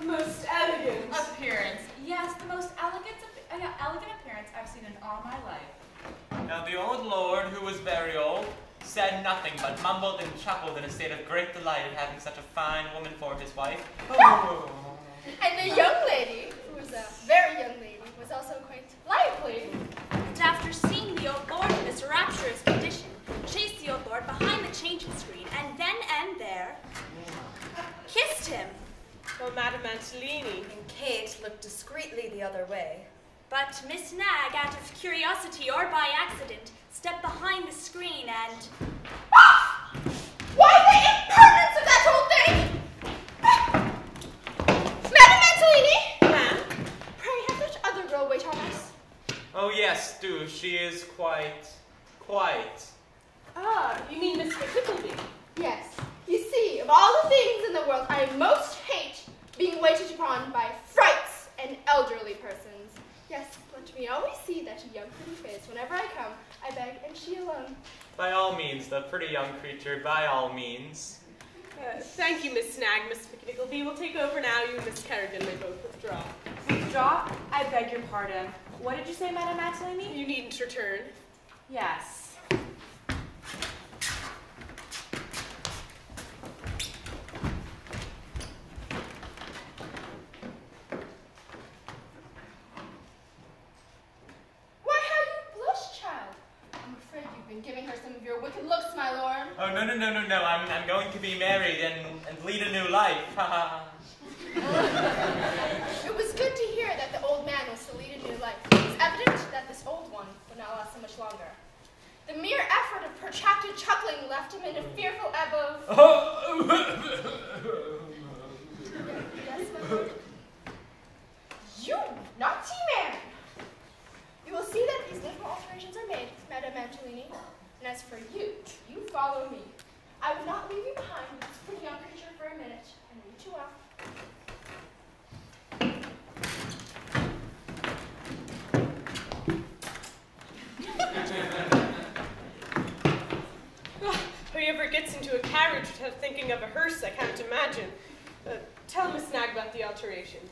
The most elegant appearance. Yes, the most elegant appearance I've seen in all my life. Now the old lord, who was very old, said nothing, but mumbled and chuckled in a state of great delight at having such a fine woman for his wife. Oh. And the young lady, who was a very young lady, was also quite lively. And after seeing the old lord in this rapturous condition, chased the old lord behind the changing screen, and then and there kissed him. Well, Madame Angelini and Kate looked discreetly the other way. But Miss Nag, out of curiosity or by accident, stepped behind the screen and... Ah! Why the impertinence of that whole thing! Madame Angelini! Ma'am? Pray, have that other girl wait on us. Oh yes, do. She is quite. Ah, you mean Miss McNickleby? Yes. You see, of all the things in the world, I most hate being waited upon by frights and elderly persons. Yes, let me always see that young pretty face. Whenever I come, I beg, and she alone. By all means, the pretty young creature, by all means. Thank you, Miss Snag. Miss McNickleby will take over now. You and Miss Kerrigan may both withdraw. Withdraw? I beg your pardon. What did you say, Madame Maximilian? You needn't return. Yes. Why, how you blush, child? I'm afraid you've been giving her some of your wicked looks, my lord. Oh, no. I'm going to be married and lead a new life. It was good to hear that the old man was to lead a new life. It was evident that this old one would not last so much longer. The mere effort of protracted chuckling left him in a fearful ebb of... Yes, my lord? You naughty man! You will see that these little alterations are made, Madame Angelini. And as for you, you follow me. I will not leave you behind with this pretty young creature for a minute, and lead you well. Whoever gets into a carriage without thinking of a hearse, I can't imagine. Tell Miss Snag about the alterations.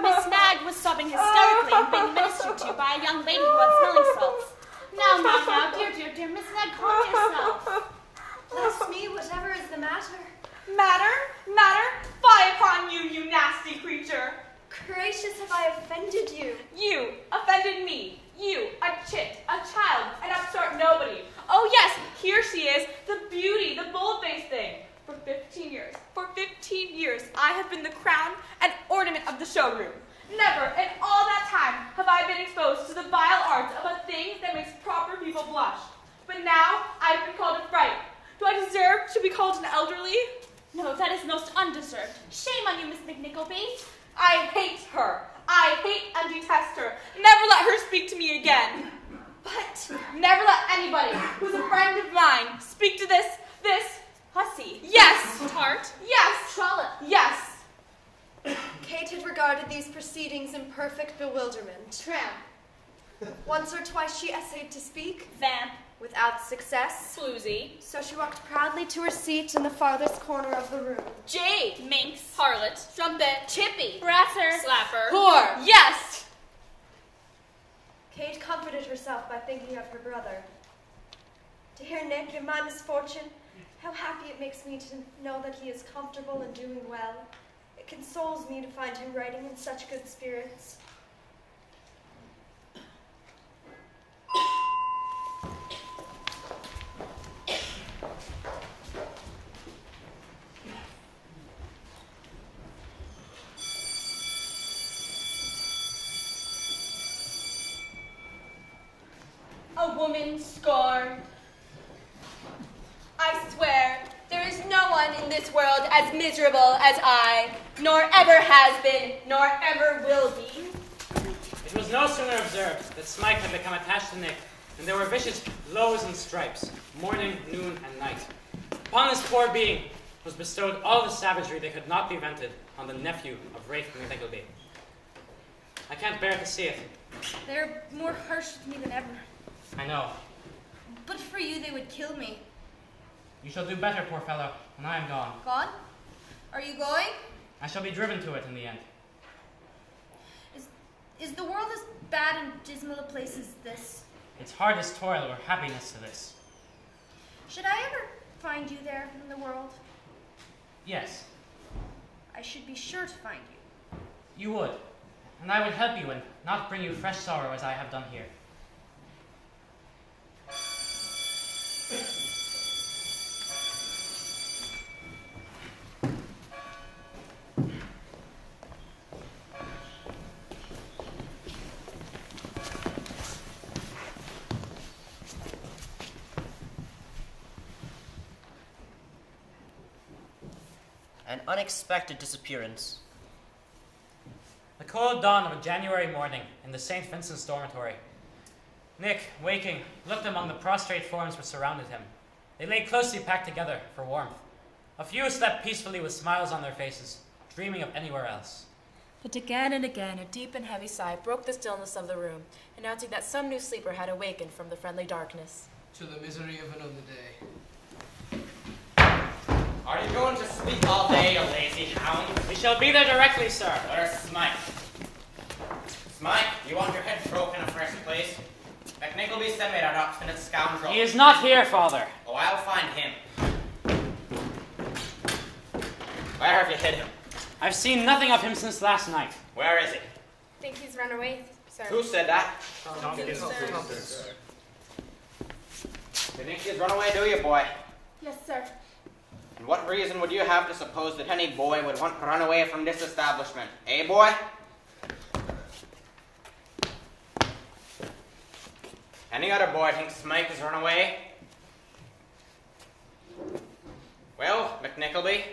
Miss Snag was sobbing hysterically and being ministered to by a young lady who had smelling salts. Now, dear, Miss Snag, calm yourself. Bless me, whatever is the matter? Matter? Fie upon you, you nasty creature! Gracious, have I offended you? You offended me. You, a chit, a child, an upstart nobody. Oh yes, here she is, the beauty, the bold-faced thing. For 15 years, I have been the crown and ornament of the showroom. Never in all that time have I been exposed to the vile arts of a thing that makes proper people blush. But now I've been called a fright. Do I deserve to be called an elderly? No, that is most undeserved. Shame on you, Miss McNickleby. I hate her. I hate and detest her. Never let her speak to me again. But never let anybody who's a friend of mine speak to this hussy. Yes. Tart. Yes. Trollop. Yes. Kate had regarded these proceedings in perfect bewilderment. Tramp. Once or twice she essayed to speak. Vamp. Without success. Floozy. So she walked proudly to her seat in the farthest corner of the room. Jade. Minx. Harlot. Trumpet. Chippy. Brasser. Slapper. Whore. Yes. Kate comforted herself by thinking of her brother. To hear Nick in my misfortune, how happy it makes me to know that he is comfortable and doing well. It consoles me to find him writing in such good spirits. A woman scorned. I swear, there is no one in this world as miserable as I, nor ever has been, nor ever will be. It was no sooner observed that Smike had become attached to Nick, and there were vicious blows and stripes, morning, noon, and night. Upon this poor being was bestowed all the savagery that could not be vented on the nephew of Rafe McNickleby. I can't bear to see it. They're more harsh with me than ever. I know. But for you, they would kill me. You shall do better, poor fellow, when I am gone. Gone? Are you going? I shall be driven to it in the end. Is the world as bad and dismal a place as this? Its hardest toil or happiness to this. Should I ever find you there in the world? Yes, I should be sure to find you. you would. And I would help you and not bring you fresh sorrow as I have done here. An unexpected disappearance. The cold dawn of a January morning in the St. Vincent's dormitory. Nick, waking, looked among the prostrate forms which surrounded him. They lay closely packed together for warmth. A few slept peacefully with smiles on their faces, dreaming of anywhere else. But again and again, a deep and heavy sigh broke the stillness of the room, announcing that some new sleeper had awakened from the friendly darkness. To the misery of another day. Are you going to sleep all day, you lazy hound? We shall be there directly, sir. Where's Smike? Smike, you want your head broken in the first place? McNickleby sent me that obstinate scoundrel. He is not here, Father. Oh, I'll find him. Where have you hid him? I've seen nothing of him since last night. Where is he? I think he's run away, sir. Who said that? Tompkins, sir. You think he's run away, do you, boy? Yes, sir. And what reason would you have to suppose that any boy would want to run away from this establishment? Eh, boy? Any other boy thinks Smike has run away? Well, McNickleby,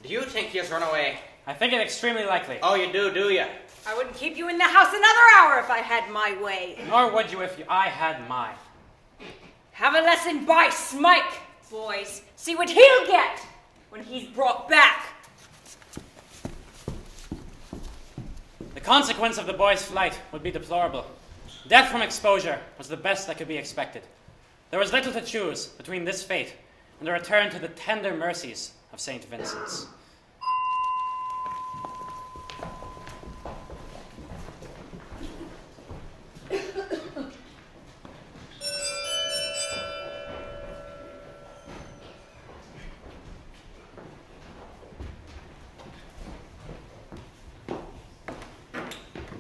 do you think he has run away? I think it extremely likely. Oh, you do you? I wouldn't keep you in the house another hour if I had my way. Nor would you if I had mine. Have a lesson by Smike, boys. See what he'll get when he's brought back. The consequence of the boy's flight would be deplorable. Death from exposure was the best that could be expected. There was little to choose between this fate and a return to the tender mercies of St. Vincent's.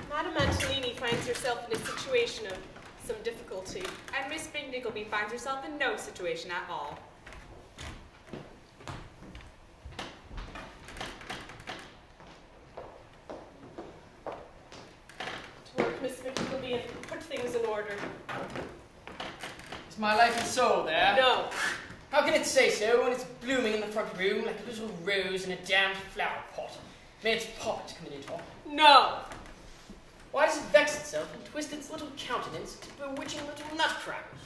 Madame Angelini finds herself in a situation of some difficulty, and Miss McNickleby finds herself in no situation at all. To work, Miss McNickleby, and put things in order. Is my life and soul there? No. How can it say so when it's blooming in the front room like a little rose in a damned flower pot? May its poppet come in it all. No. Why does it vex itself and twist its little countenance into bewitching little nutcrackers?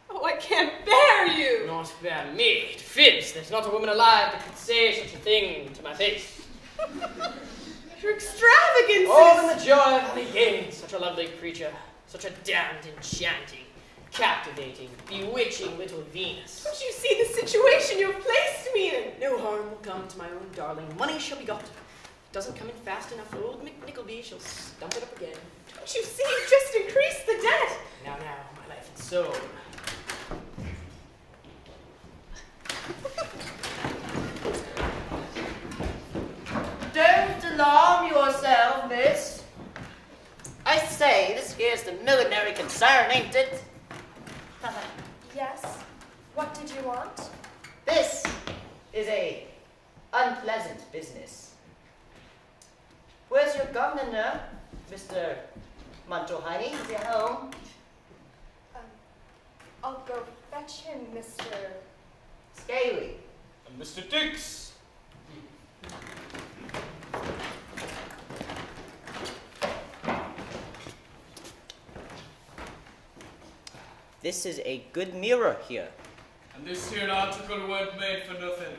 Oh, I can't bear you! Not bear me. It fibs. There's not a woman alive that could say such a thing to my face. Your extravagances! Oh, then the joy of having gained such a lovely creature, such a damned enchanting, captivating, bewitching little Venus. Don't you see the situation you have placed me in? No harm will come to my own darling. Money shall be got. If it doesn't come in fast enough, old McNickleby shall stump it up again. Don't you see you've just increased the debt? Now, my life and soul. Don't alarm yourself, miss. I say, this here's the millinery concern, ain't it? Yes? What did you want? This is a unpleasant business. Where's your governor, Mr. Montohini? Is he home? I'll go fetch him, Mr. Scaly. And Mr. Dix. This is a good mirror here. And this here article weren't made for nothing.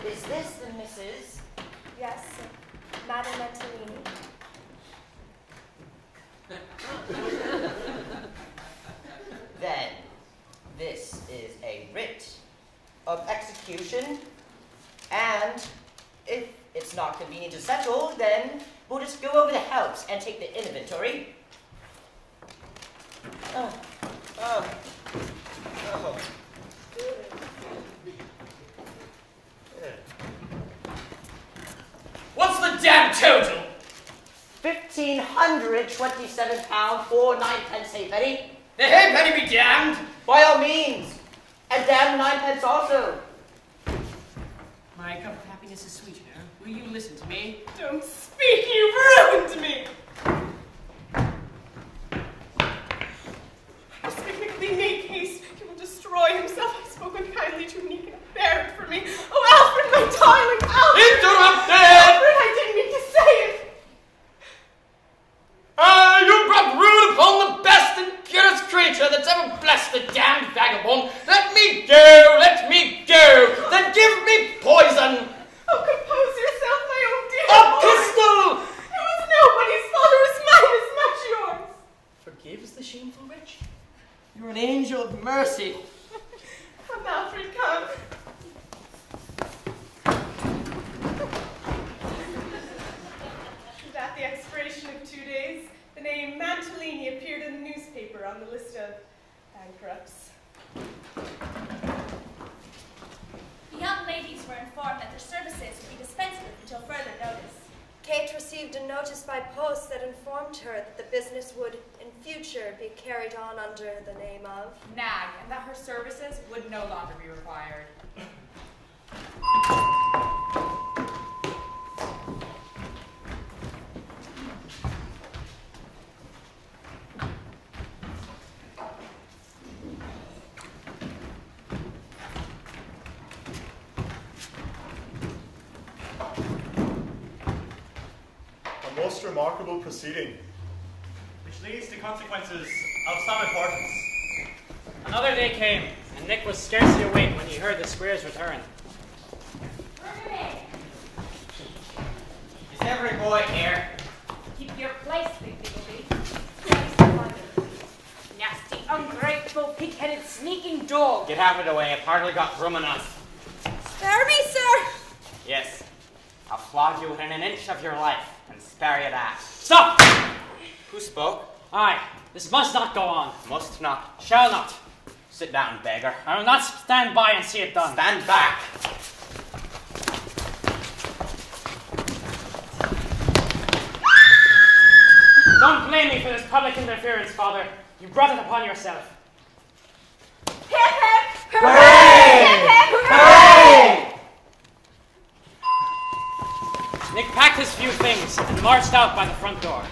Is this the missus? Yes, Madame Angelini. Then, this is a writ of execution, and if it's not convenient to settle, then we'll just go over the house and take the inventory. What's the damn total? £1,527 4 9pence halfpenny. The halfpenny be damned! By all means, and damn 9pence also. My cup of happiness is sweetener. Will you listen to me? Don't speak, you've ruined me! Miss McNickleby, make haste. He will destroy himself. I've spoken kindly to him, and he cannot bear it for me. Oh, Alfred, my darling, Alfred! Interrupted! Alfred, I the expiration of 2 days, the name Mantellini appeared in the newspaper on the list of bankrupts. The young ladies were informed that their services would be dispensed with until further notice. Kate received a notice by post that informed her that the business would, in future, be carried on under the name of Nag, and that her services would no longer be required. A most remarkable proceeding. Which leads to consequences of some importance. Another day came, and Nick was scarcely awake when he heard the Squares return. Is every boy here? Keep your place, McNickleby. Nasty, ungrateful, pig-headed, sneaking dog. Get out of the way, I've hardly got room enough. Spare me, sir! Yes, I'll flog you within an inch of your life and spare you that. Stop! Who spoke? Aye, this must not go on. Must not. Shall not. Sit down, beggar. I will not stand by and see it done. Stand back. Don't blame me for this public interference, Father. You brought it upon yourself. Hip hip! Hooray! Hip hip! Hooray! Nick packed his few things and marched out by the front door.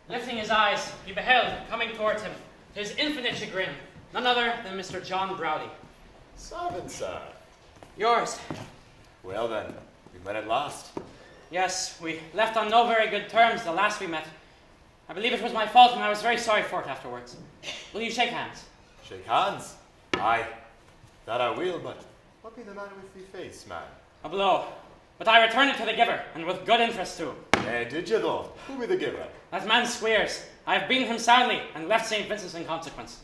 Lifting his eyes, he beheld, coming towards him, to his infinite chagrin, none other than Mr. John Browdy. Servant, sir. Yours. Well then, we met at last. Yes, we left on no very good terms the last we met. I believe it was my fault, and I was very sorry for it afterwards. Will you shake hands? Shake hands? Aye, that I will, but what be the matter with thee face, man? A blow. But I returned it to the giver, and with good interest too. Did you though? Who be the giver? That man Squares. I have beaten him soundly, and left St. Vincent's in consequence.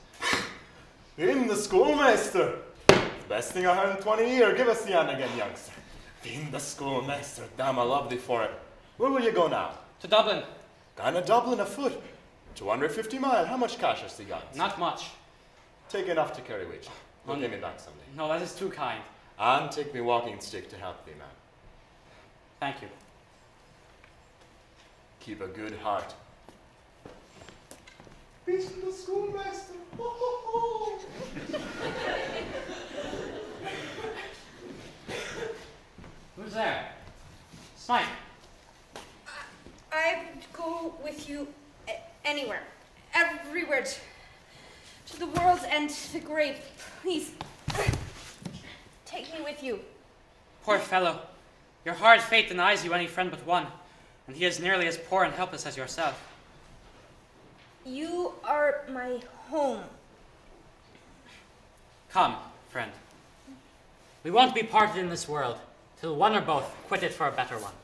Him, the schoolmaster. The best thing I heard in 20 years. Give us the hand again, youngster. Him, the schoolmaster. Damn, I love thee for it. Where will you go now? To Dublin. Gone to Dublin afoot. 250 miles. How much cash has thee got? Not much. Take enough to carry with you. We'll give me back someday. No, that is too kind. And take me walking stick to help thee, man. Thank you. Keep a good heart. Beating the schoolmaster. Ho, ho, ho. Who's there? Smite. I go with you anywhere, everywhere, to the world's end, to the grave. Please, take me with you. Poor fellow. Your hard fate denies you any friend but one, and he is nearly as poor and helpless as yourself. You are my home. Come, friend. We won't be parted in this world, till one or both quit it for a better one.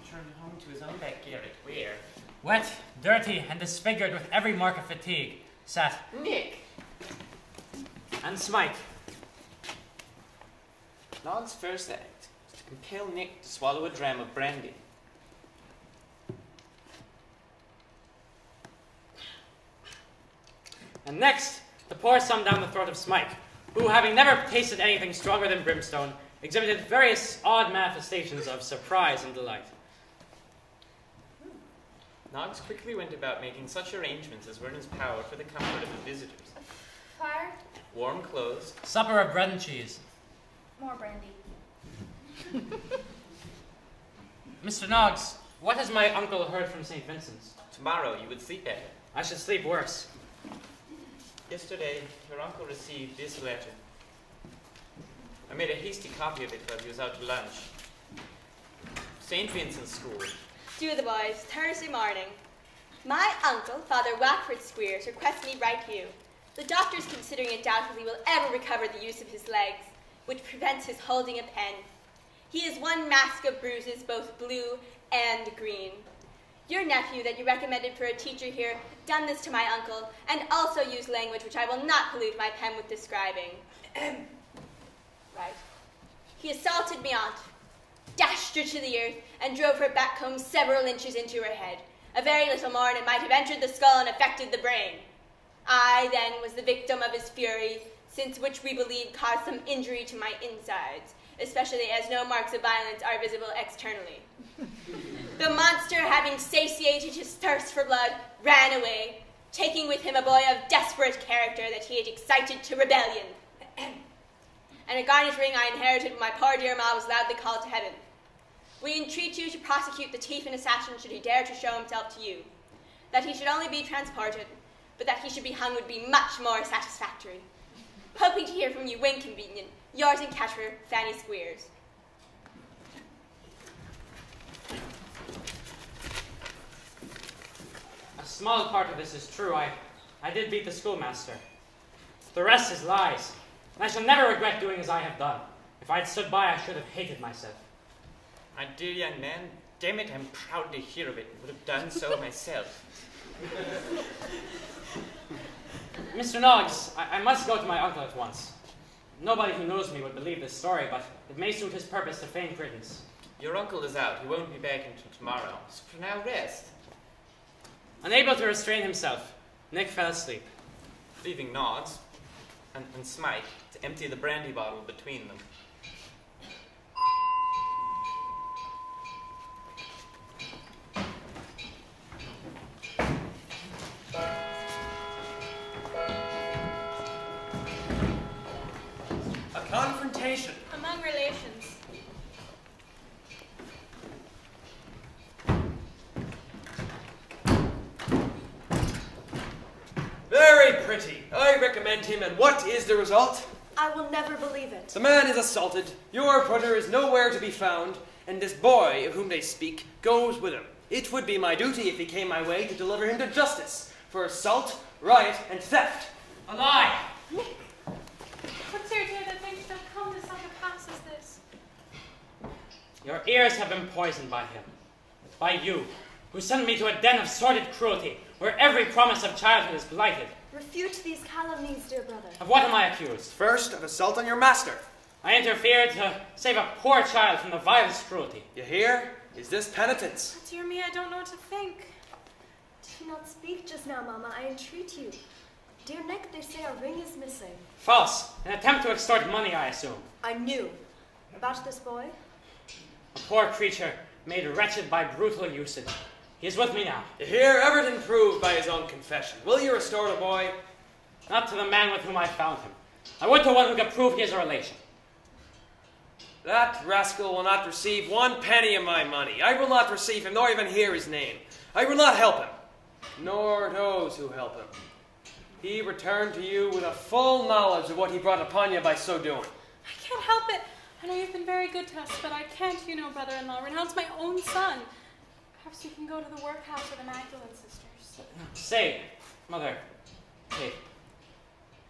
Returned home to his own back garret, where? Wet, dirty, and disfigured with every mark of fatigue, sat Nick! And Smite. Nog's first act was to compel Nick to swallow a dram of brandy. And next, to pour some down the throat of Smite, who, having never tasted anything stronger than brimstone, exhibited various odd manifestations of surprise and delight. Noggs quickly went about making such arrangements as were in his power for the comfort of the visitors. Fire, Warm clothes, Supper of bread and cheese. more brandy. Mr. Noggs, what has my uncle heard from St. Vincent's? Tomorrow you would sleep better. I should sleep worse. Yesterday, your uncle received this letter. I made a hasty copy of it while he was out to lunch. St. Vincent's School. Dear the boys, Thursday morning. My uncle, Father Wackford Squeers, requests me write you. The doctor's considering it doubtful he will ever recover the use of his legs, which prevents his holding a pen. He is one mask of bruises, both blue and green. Your nephew that you recommended for a teacher here done this to my uncle, and also used language which I will not pollute my pen with describing. Right. He assaulted me aunt, dashed her to the earth, and drove her back home several inches into her head. A very little more and it might have entered the skull and affected the brain. I then was the victim of his fury, since which we believe caused some injury to my insides, especially as no marks of violence are visible externally. The monster, having satiated his thirst for blood, ran away, taking with him a boy of desperate character that he had excited to rebellion. And a garnet ring I inherited when my poor dear ma was loudly called to heaven. We entreat you to prosecute the thief and assassin should he dare to show himself to you. That he should only be transported, but that he should be hung would be much more satisfactory. Hoping to hear from you when convenient, yours in Katharine, Fanny Squeers. A small part of this is true. I did beat the schoolmaster. The rest is lies. And I shall never regret doing as I have done. If I had stood by, I should have hated myself. My dear young man, damn it, I'm proud to hear of it. Would have done so myself. Mr. Noggs, I must go to my uncle at once. Nobody who knows me would believe this story, but it may suit his purpose to feign credence. Your uncle is out. He won't be back until tomorrow. So for now, rest. Unable to restrain himself, Nick fell asleep. Leaving Noggs and Smike to empty the brandy bottle between them. A confrontation. Among relations. Very pretty. I recommend him, and what is the result? I will never believe it. The man is assaulted, your brother is nowhere to be found, and this boy of whom they speak goes with him. It would be my duty, if he came my way, to deliver him to justice for assault, riot, and theft. A lie! What's your dear that makes them come to such a pass as this? Your ears have been poisoned by him. By you, who sent me to a den of sordid cruelty, where every promise of childhood is blighted. Refute these calumnies, dear brother. Of what am I accused? First, of assault on your master. I interfered to save a poor child from the vilest cruelty. You hear? Is this penitence? Dear me, I don't know what to think. Do not speak just now, Mama. I entreat you. Dear Nick, they say a ring is missing. False. An attempt to extort money, I assume. I knew. About this boy? A poor creature made wretched by brutal usage. He is with me now. You hear? Everything proved by his own confession. Will you restore the boy? Not to the man with whom I found him. I would to one who could prove he is a relation. That rascal will not receive 1 penny of my money. I will not receive him, nor even hear his name. I will not help him, nor those who help him. He returned to you with a full knowledge of what he brought upon you by so doing. I can't help it. I know you've been very good to us, but I can't, brother-in-law, renounce my own son. Perhaps you can go to the workhouse of the Magdalene sisters. Say, Mother, Kate,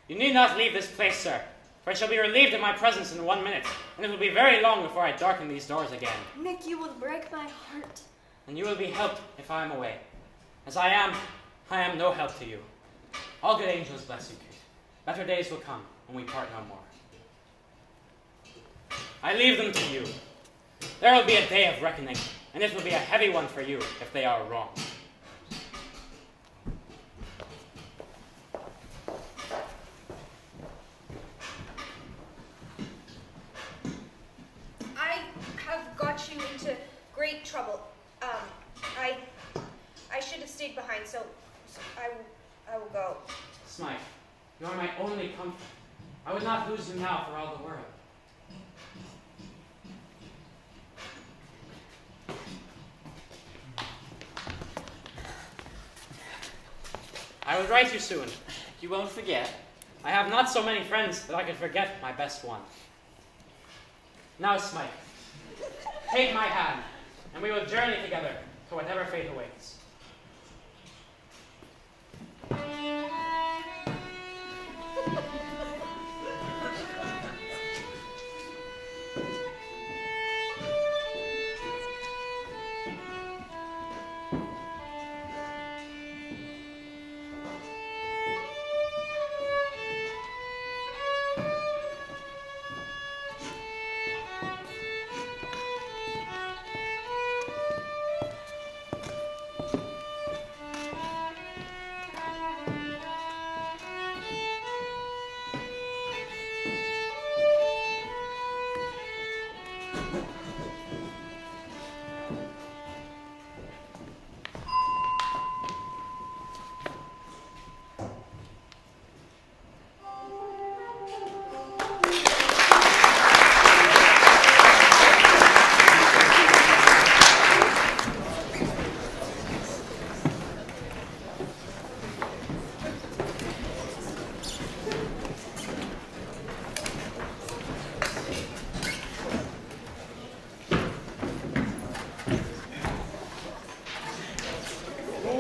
you need not leave this place, sir, for I shall be relieved of my presence in 1 minute, and it will be very long before I darken these doors again. Nick, you will break my heart. And you will be helped if I am away. As I am no help to you. All good angels bless you, Kate. Better days will come when we part no more. I leave them to you. There will be a day of reckoning, and it will be a heavy one for you if they are wrong. I have got you into great trouble. I should have stayed behind, so I will go. Smike, you are my only comfort. I would not lose you now for all the world. I will write you soon. You won't forget? I have not so many friends that I could forget my best one. Now, Smike, take my hand, and we will journey together to whatever fate awaits.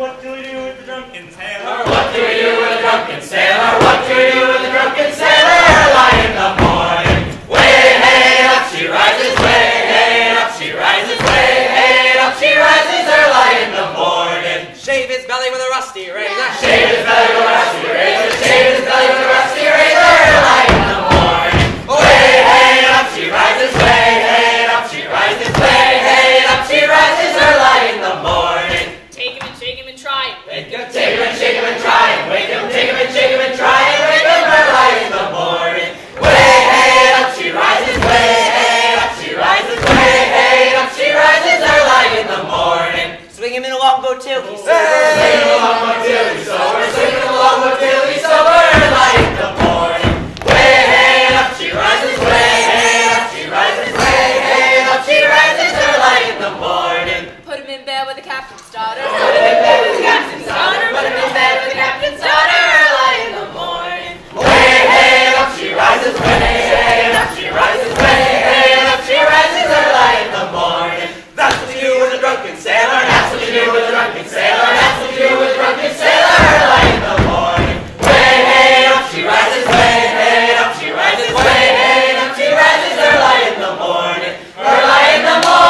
What do we do with the drunken sailor? What do we do with the drunken sailor? What do we do with the drunken sailor? Early in the morning. Way, hey, up she rises. Way, hey, up she rises. Way, hey, up she rises. Early in the morning. Shave his belly with a rusty razor. Shave his belly with a rusty razor. Shave his belly with a rusty razor. Early in the morning. Way, hey, up she rises. Way, hey, up she rises. Way, hey, up she rises. Early in the morning. Take him and shake him and try him. Take him and shake him and try him. Wake him, take him and shake him and try him. Wake him early in the morning. Way, hey, up she rises. Way, hey, up she rises. Way, hey, up she rises. Early in the morning. Swing him in a longboat till he's sober. Swing him along till he's sober. Swing him along till he's sober. Early in the morning. Way, hey, up she rises. Way, hey, up she rises. Way, hey, up she rises. Early in the morning. Put him in bed with the captain's daughter. Put him in bed with the captain's daughter. Put him in bed with the captain's daughter. Early in the morning. Way, hey, up she rises. Way, hey, up she rises. Way, hey, up she rises. Early in the morning. That's what you do with a drunken sailor. That's what you do with a drunken sailor. That's what you do with a drunken sailor. Early in the morning. Way, hey, up she rises. Way, hey, up she rises. Way, hey, up she rises. Early in the morning. Early in the morning.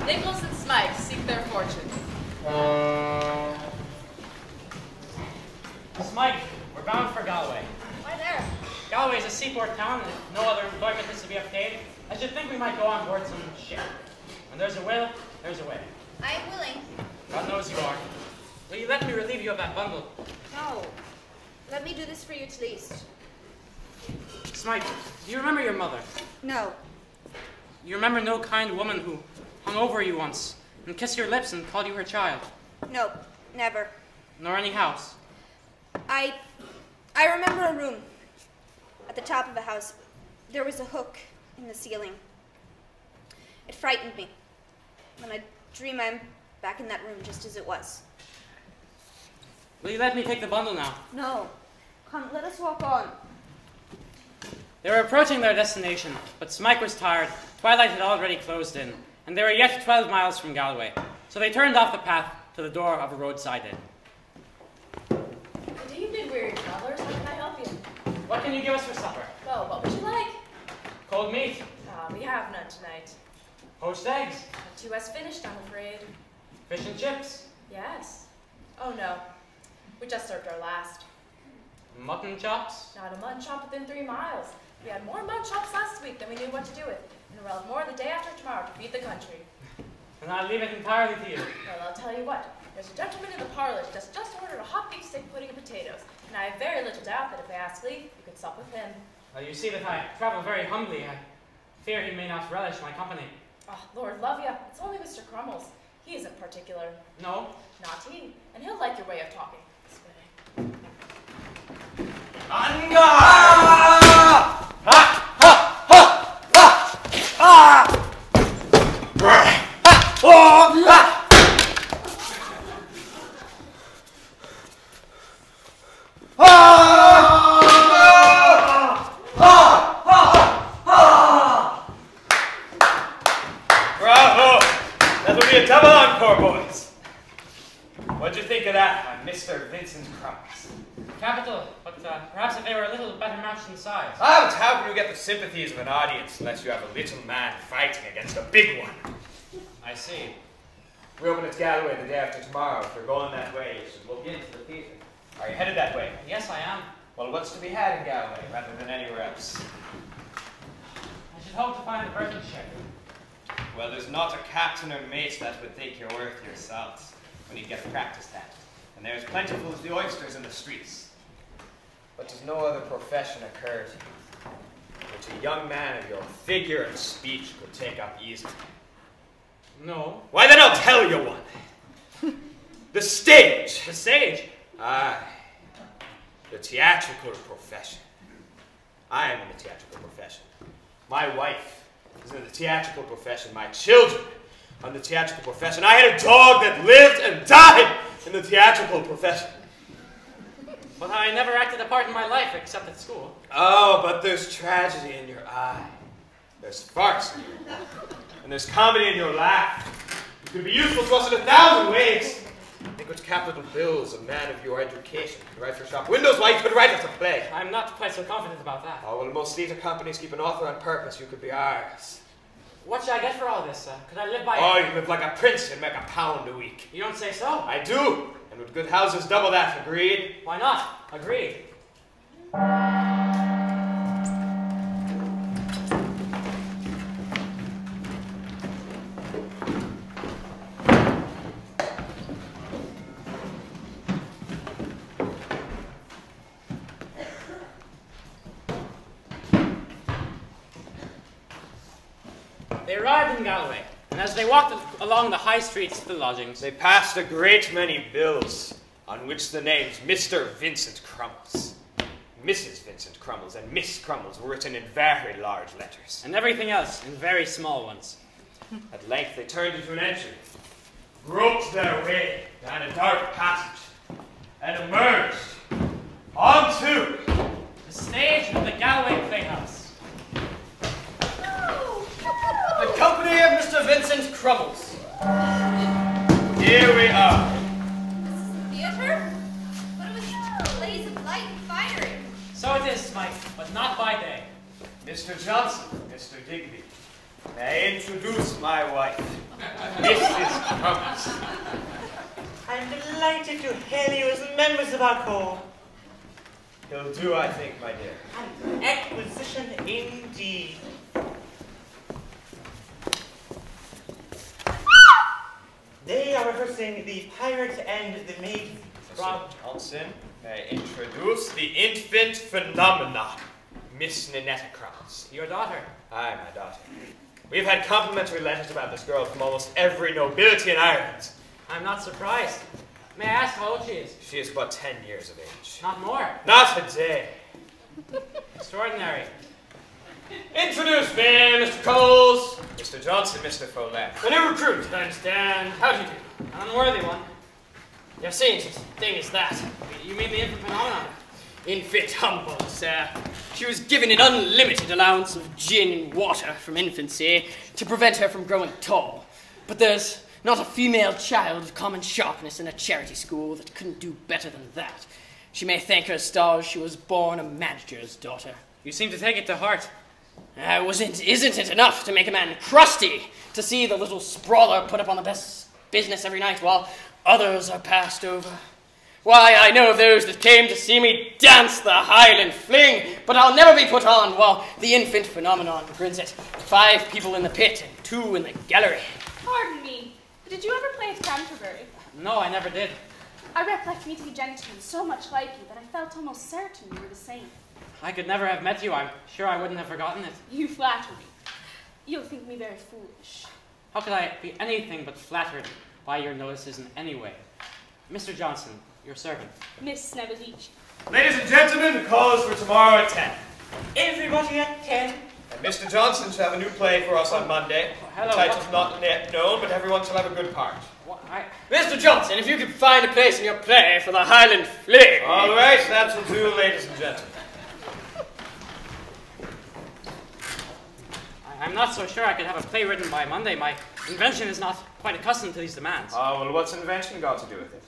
Nicholas and Smike seek their fortune. Smike, we're bound for Galway. Why there? Galway is a seaport town, and if no other employment is to be obtained, I should think we might go on board some ship. When there's a will, there's a way. I am willing. God knows you are. Will you let me relieve you of that bundle? No. Let me do this for you at least. Smike, do you remember your mother? No. You remember no kind woman who hung over you once and kissed your lips and called you her child? No. Never. Nor any house? I remember a room at the top of the house. There was a hook in the ceiling. It frightened me. When I dream I'm back in that room just as it was. Will you let me take the bundle now? No. Come, let us walk on. They were approaching their destination, but Smike was tired, twilight had already closed in, and they were yet 12 miles from Galway, so they turned off the path to the door of a roadside inn. Good evening, weary travelers. How can I help you? What can you give us for supper? Well, what would you like? Cold meat. We have none tonight. Poached eggs. Not too as finished, I'm afraid. Fish and chips. Yes. Oh no. We just served our last. Mutton chops. Not a mutton chop within 3 miles. We had more mutton chops last week than we knew what to do with, and we'll have more the day after tomorrow to feed the country. And I'll leave it entirely to you. Well, I'll tell you what. There's a gentleman in the parlor who just ordered a hot beef steak, pudding, and potatoes, and I have very little doubt that if I ask leave, you could sup with him. Well, you see that I travel very humbly. I fear he may not relish my company. Oh, Lord love you. It's only Mr. Crummles. He isn't particular. No? Not he. And he'll like your way of talking. This way. On guard! Ha! Ha! Ha! Ha! Ha! What'd you think of that, my Mr. Vincent Crumbs? Capital, but perhaps if they were a little better matched in size. Ah, but how can you get the sympathies of an audience unless you have a little man fighting against a big one? I see. We open at Galway the day after tomorrow. If you're going that way, you should look into the theatre. Are you headed that way? Yes, I am. Well, what's to be had in Galway rather than anywhere else? I should hope to find a birthing ship. Well, there's not a captain or mate that would think you're worth your salt when you get practiced at it. And there's plentiful as the oysters in the streets. But does no other profession occur to you which a young man of your figure and speech could take up easily? No. Why, then I'll tell you one. The stage. The stage? Aye. The theatrical profession. I am in the theatrical profession. My wife is in the theatrical profession. My children are in the theatrical profession. I had a dog that lived and died in the theatrical profession. But I never acted a part in my life except at school. Oh, but there's tragedy in your eye. There's farce in your laugh. And there's comedy in your laugh. You could be useful to us in 1,000 ways. Think what capital bills a man of your education could write for shop windows why he could write us a play. I'm not quite so confident about that. Oh, well, most theatre companies keep an author on purpose. You could be ours. What should I get for all this? Could I live by Oh, you live like a prince and make £1 a week. You don't say so? I do. And with good houses, double that. Agreed? Why not? Agreed. They arrived in Galway, and as they walked along the high streets to the lodgings, they passed a great many bills on which the names Mr. Vincent Crummles, Mrs. Vincent Crummles, and Miss Crummles were written in very large letters. and everything else in very small ones. At length they turned into an entry, groped their way down a dark passage, and emerged onto the stage of the Galway Playhouse. The company of Mr. Vincent Crummles. Here we are. Theater? But it was a blaze of light and finery. So it is, Mike, but not by day. Mr. Johnson, Mr. Digby, may I introduce my wife, Mrs. Crummles. I'm delighted to hail you as members of our corps. He'll do, I think, my dear. An acquisition indeed. They are rehearsing The Pirate and the Maiden. Mr. Johnson, may I introduce the infant phenomenon, Miss Ninetta Crummles. Your daughter. Aye, my daughter. We've had complimentary letters about this girl from almost every nobility in Ireland. I'm not surprised. May I ask how old she is? She is but 10 years of age. Not more. Not a day. Extraordinary. Introduce me, Mr. Coles. Mr. Johnson, Mr. Follett. A new recruit, I understand. How do you do? An unworthy one. You've seen such a thing as that. You mean the infant phenomenon? Infant humbug, sir. She was given an unlimited allowance of gin and water from infancy to prevent her from growing tall. But there's not a female child of common sharpness in a charity school that couldn't do better than that. She may thank her stars she was born a manager's daughter. You seem to take it to heart. Isn't it enough to make a man crusty to see the little sprawler put up on the best business every night while others are passed over? Why, I know of those that came to see me dance the Highland fling, but I'll never be put on while the infant phenomenon grins at 5 people in the pit and 2 in the gallery. Pardon me, but did you ever play at Canterbury? No, I never did. I recollect meeting a gentleman so much like you that I felt almost certain you were the same. I could never have met you. I'm sure I wouldn't have forgotten it. You flatter me. You'll think me very foolish. How could I be anything but flattered by your notices in any way? Mr. Johnson, your servant. Miss Snevelich. Ladies and gentlemen, the call is for tomorrow at 10. Everybody at 10. And Mr. Johnson shall have a new play for us on Monday. Hello, the title's not yet known, but everyone shall have a good part. Mr. Johnson, if you could find a place in your play for the Highland fling. All right, that will do, ladies and gentlemen. I'm not so sure I could have a play written by Monday. My invention is not quite accustomed to these demands. Oh, well, what's invention got to do with it?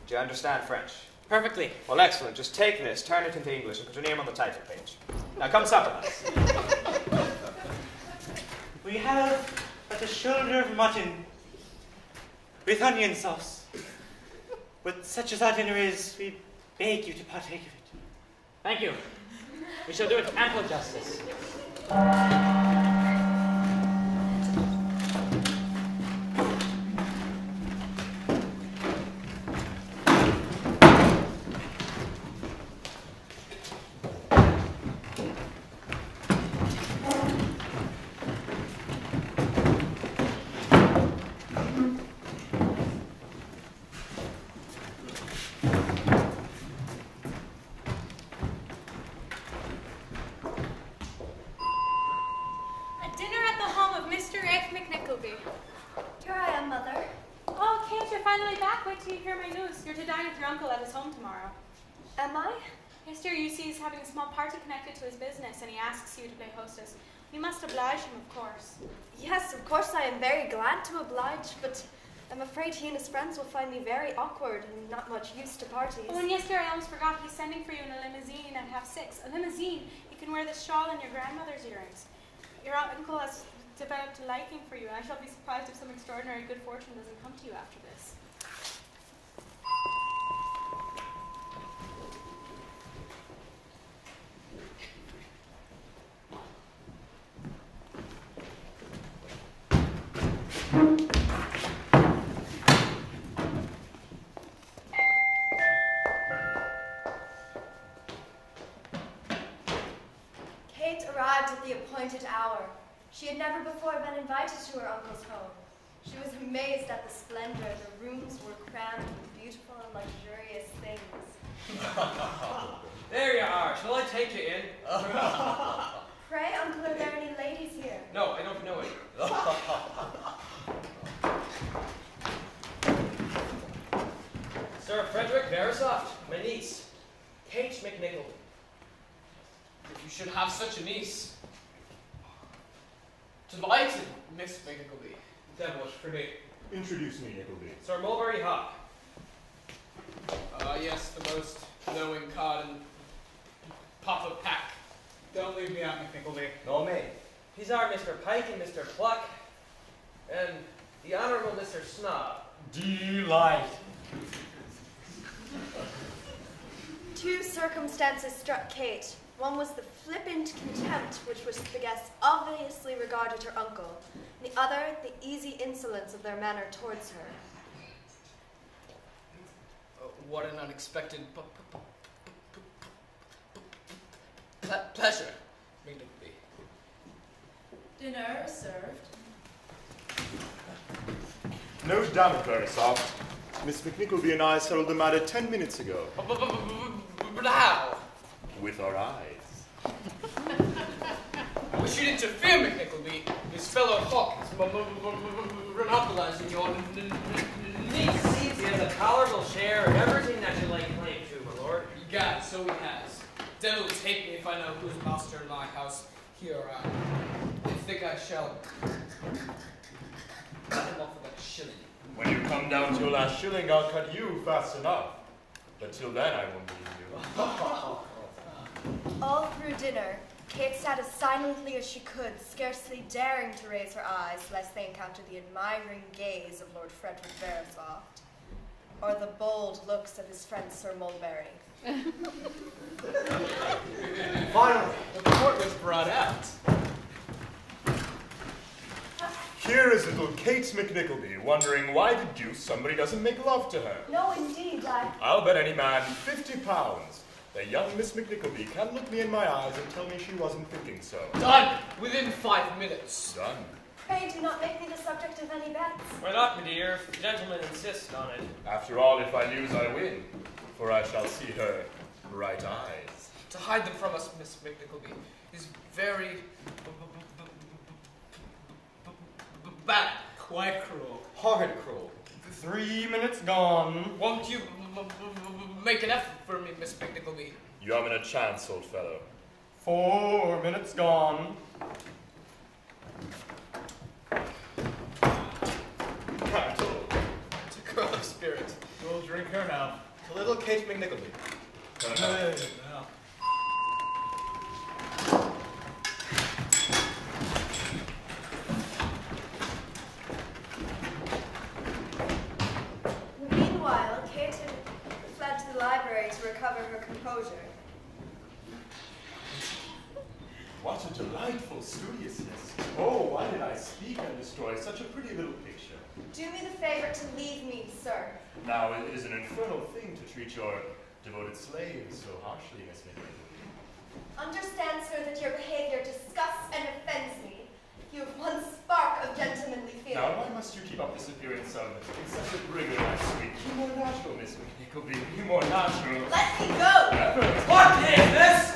Do you understand French? Perfectly. Well, excellent. Just take this, turn it into English, and put your name on the title page. Now come sup with us. We have but a shoulder of mutton with onion sauce. But such as our dinner is, we beg you to partake of it. Thank you. We shall do it ample justice. McNickleby. Here I am, Mother. Oh, Kate, you're finally back. Wait till you hear my news. You're to dine with your uncle at his home tomorrow. Am I? Yes, dear. You see, he's having a small party connected to his business, and he asks you to play hostess. You must oblige him, of course. Yes, of course I am very glad to oblige, but I'm afraid he and his friends will find me very awkward and not much used to parties. Oh, and yes, dear, I almost forgot. He's sending for you in a limousine at 6:30. A limousine? You can wear this shawl and your grandmother's earrings. Your uncle has developed a liking for you, and I shall be surprised if some extraordinary good fortune doesn't come to you after this. Kate arrived at the appointed hour. She had never before been invited to her uncle's home. She was amazed at the splendor. The rooms were crammed with beautiful and luxurious things. There you are. Shall I take you in? Pray, Uncle, are there any ladies here? No, I don't know it. Sir Frederick Verisoft, my niece, Kate McNickleby. If you should have such a niece. Delighted, Miss McNickleby. Devilish pretty. Introduce me, Nickleby. Sir Mulberry Hawk. Yes, the most knowing cod and Papa Pack. Don't leave me out, McNickleby. No, me. These are Mr. Pike and Mr. Pluck, and the Honorable Mr. Snob. Delight. Two circumstances struck Kate. One was the flippant contempt which the guests obviously regarded her uncle, and the other, the easy insolence of their manner towards her. What an unexpected pleasure, McNickleby. Dinner served. No doubt, Verisoft. Miss McNickleby and I settled the matter 10 minutes ago. But how? With our eyes. I wish you'd interfere, McNickleby. This fellow Hawk is monopolizing your niece. He has a tolerable share of everything that you lay claim to, my lord. Egad, so he has. Devil take me if I know who's master in my house. Here, I think I shall cut him off with a shilling. When you come down to your last shilling, I'll cut you fast enough. But till then, I won't leave you. All through dinner, Kate sat as silently as she could, scarcely daring to raise her eyes lest they encounter the admiring gaze of Lord Frederick Verisoft, or the bold looks of his friend Sir Mulberry. Finally, the report was brought out. Here is little Kate McNickleby wondering why the deuce somebody doesn't make love to her. No, indeed, I'll bet any man £50 that young Miss McNickleby can look me in my eyes and tell me she wasn't thinking so. Done! Within 5 minutes. Done. Pray do not make me the subject of any bets. Why not, my dear, if the gentlemen insist on it. After all, if I lose, I win, for I shall see her bright eyes. To hide them from us, Miss McNickleby, is very bad. Quite cruel. Horrid cruel. 3 minutes gone. Won't you make an effort for me, Miss McNickleby? You haven't a chance, old fellow. 4 minutes gone. Capital. To girl of spirit. We'll drink here now. To little Kate McNickleby. Hey, now. Meanwhile, Kate had fled to the library to recover her composure. What a delightful studiousness. Oh, why did I speak and destroy such a pretty little picture? Do me the favor to leave me, sir. Now, it is an infernal thing to treat your devoted slave so harshly, Miss McNickleby. Understand, sir, that your behavior disgusts and offends me. You have one spark of gentlemanly feeling. Now, why must you keep up this appearance of excessive rigor, my sweet? Be more natural, Miss McNickleby. Be more natural. Let me go! Never. What is this?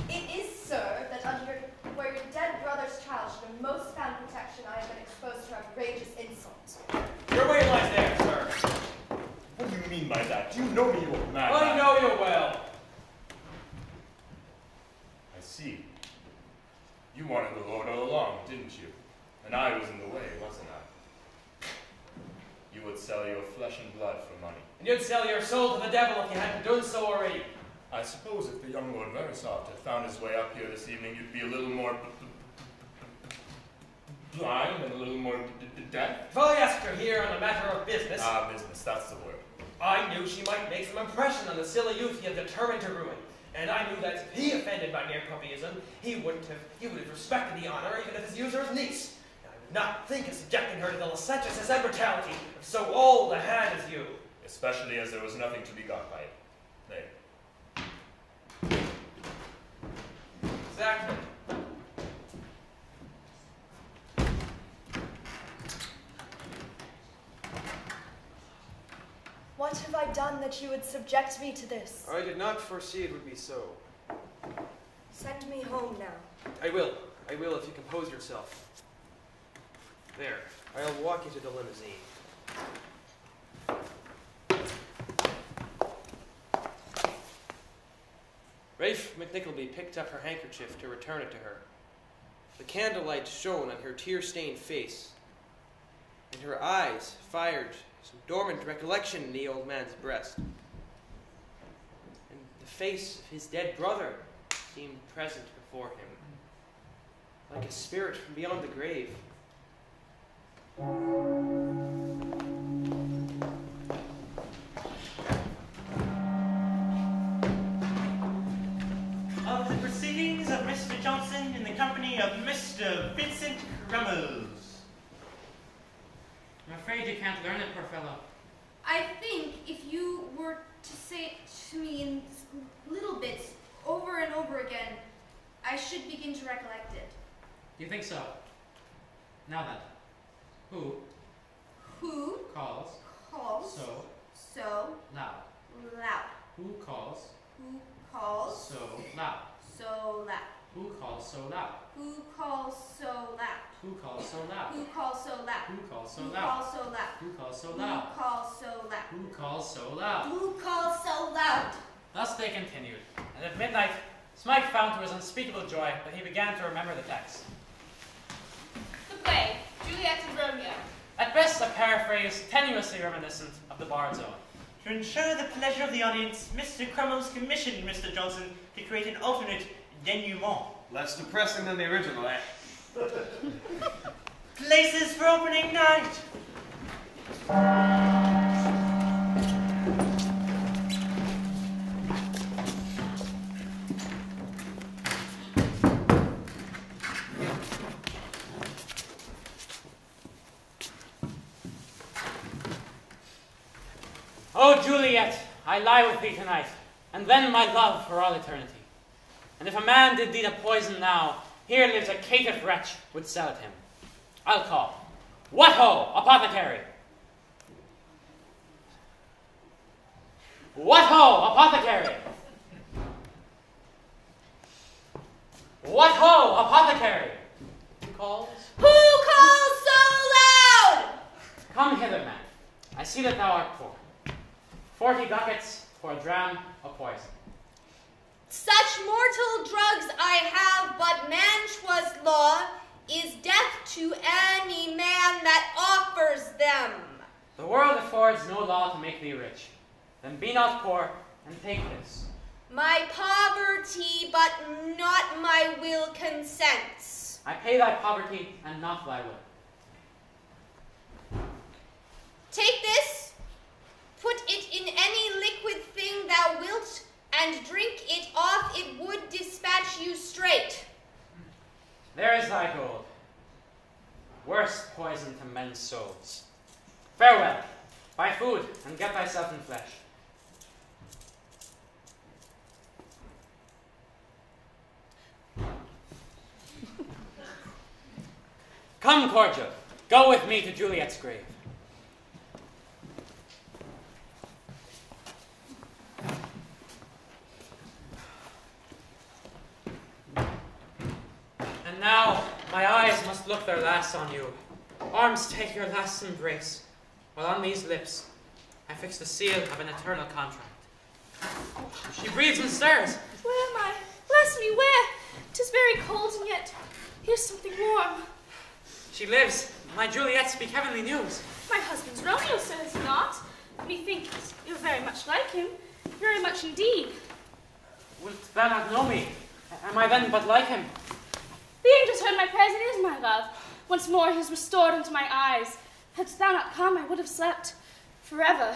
It is, sir, that under where your dead brother's child should have most found protection, I have been exposed to outrageous insult. Your way lies there, sir. What do you mean by that? Do you know me, you old man? I know you well. I see. You wanted the Lord all along, didn't you? And I was in the way, wasn't I? You would sell your flesh and blood for money. And you'd sell your soul to the devil if you hadn't done so already. I suppose if the young Lord Verisopht had found his way up here this evening, you'd be a little more blind and a little more deaf. If I asked her here on a matter of business... business, that's the word. I knew she might make some impression on the silly youth he had determined to ruin. And I knew that if he offended by mere puppyism, he would have respected the honor even of his usurer's niece. And I would not think of subjecting her to the licentiousness and brutality of so old a hand as you. Especially as there was nothing to be got by it. Nay. Exactly. What have I done that you would subject me to this? I did not foresee it would be so. Send me home now. I will if you compose yourself. There, I'll walk you to the limousine. Rafe McNickleby picked up her handkerchief to return it to her. The candlelight shone on her tear-stained face, and her eyes fired some dormant recollection in the old man's breast. And the face of his dead brother seemed present before him, like a spirit from beyond the grave. Of the proceedings of Mr. Johnson in the company of Mr. Vincent Crummels. I'm afraid you can't learn it, poor fellow. I think if you were to say it to me in little bits over and over again, I should begin to recollect it. You think so? Now then, who calls so loud? Who calls so loud? So loud. Who calls so loud? Who calls so loud? Who calls so loud? Who calls so loud? Who calls so Who loud? calls so loud? Who calls so Who loud? calls so loud? Who calls so loud? Who calls so loud? Thus they continued, and at midnight Smike found to his unspeakable joy that he began to remember the text. The play, Juliet and Romeo. At best a paraphrase tenuously reminiscent of the Bard's Own. To ensure the pleasure of the audience, Mr. Crummels commissioned Mr. Johnson to create an alternate denouement. Less depressing than the original, eh? Places for opening night. Oh, Juliet, I lie with thee tonight, and then my love for all eternity. And if a man did thee the poison now, here lives a caitiff wretch would sell it him. I'll call. What ho, apothecary! What ho, apothecary! What ho, apothecary! Who calls? Who calls so loud? Come hither, man. I see that thou art poor. 40 ducats for a dram of poison. Such mortal drugs I have, but mantua's law is death to any man that offers them. The world affords no law to make thee rich. Then be not poor, and take this. My poverty, but not my will consents. I pay thy poverty, and not thy will. Take this, put it in any liquid thing thou wilt, and drink it off, it would dispatch you straight. There is thy gold. Worst poison to men's souls. Farewell. Buy food, and get thyself in flesh. Come, Cordial. Go with me to Juliet's grave. And now, my eyes must look their last on you. Arms take your last embrace, while on these lips I fix the seal of an eternal contract. She breathes and stirs. Where am I? Bless me, where? 'Tis very cold, and yet here's something warm. She lives. My Juliet speak heavenly news. My husband's Romeo says not. Methinks you're very much like him. Very much indeed. Wilt thou not know me? Am I then but like him? The angels heard my prayers, it is my love. Once more he is restored unto my eyes. Hadst thou not come, I would have slept forever.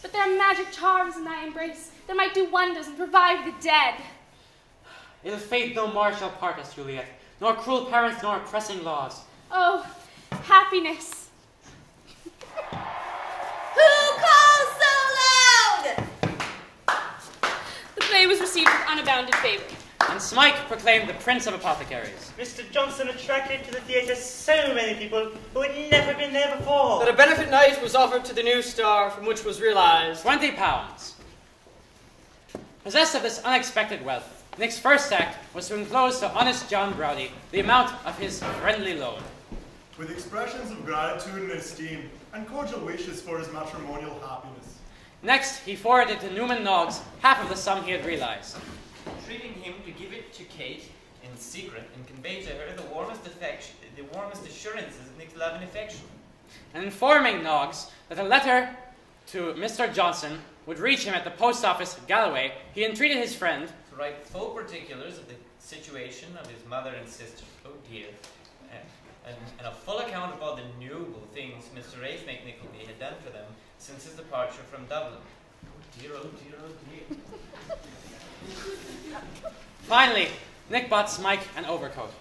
But there are magic charms in thy embrace that might do wonders and revive the dead. Ill fate no more shall part us, Juliet, nor cruel parents nor oppressing laws. Oh, happiness. Who calls so loud? The play was received with unbounded favor. And Smike proclaimed the Prince of Apothecaries. Mr. Johnson attracted to the theatre so many people who had never been there before. That a benefit night was offered to the new star, from which was realized £20. Possessed of this unexpected wealth, Nick's first act was to enclose to honest John Browdy the amount of his friendly loan. With expressions of gratitude and esteem, and cordial wishes for his matrimonial happiness. Next, he forwarded to Newman Noggs half of the sum he had realized, entreating him to give it to Kate in secret and convey to her the warmest assurances of Nick's love and affection. and informing Noggs that a letter to Mr. Johnson would reach him at the post office at Galloway. He entreated his friend to write full particulars of the situation of his mother and sister, oh dear, and a full account of all the noble things Mr. Rafe McNickleby had done for them since his departure from Dublin. Oh dear, oh dear, oh dear. Finally, Nick bought Smike an overcoat.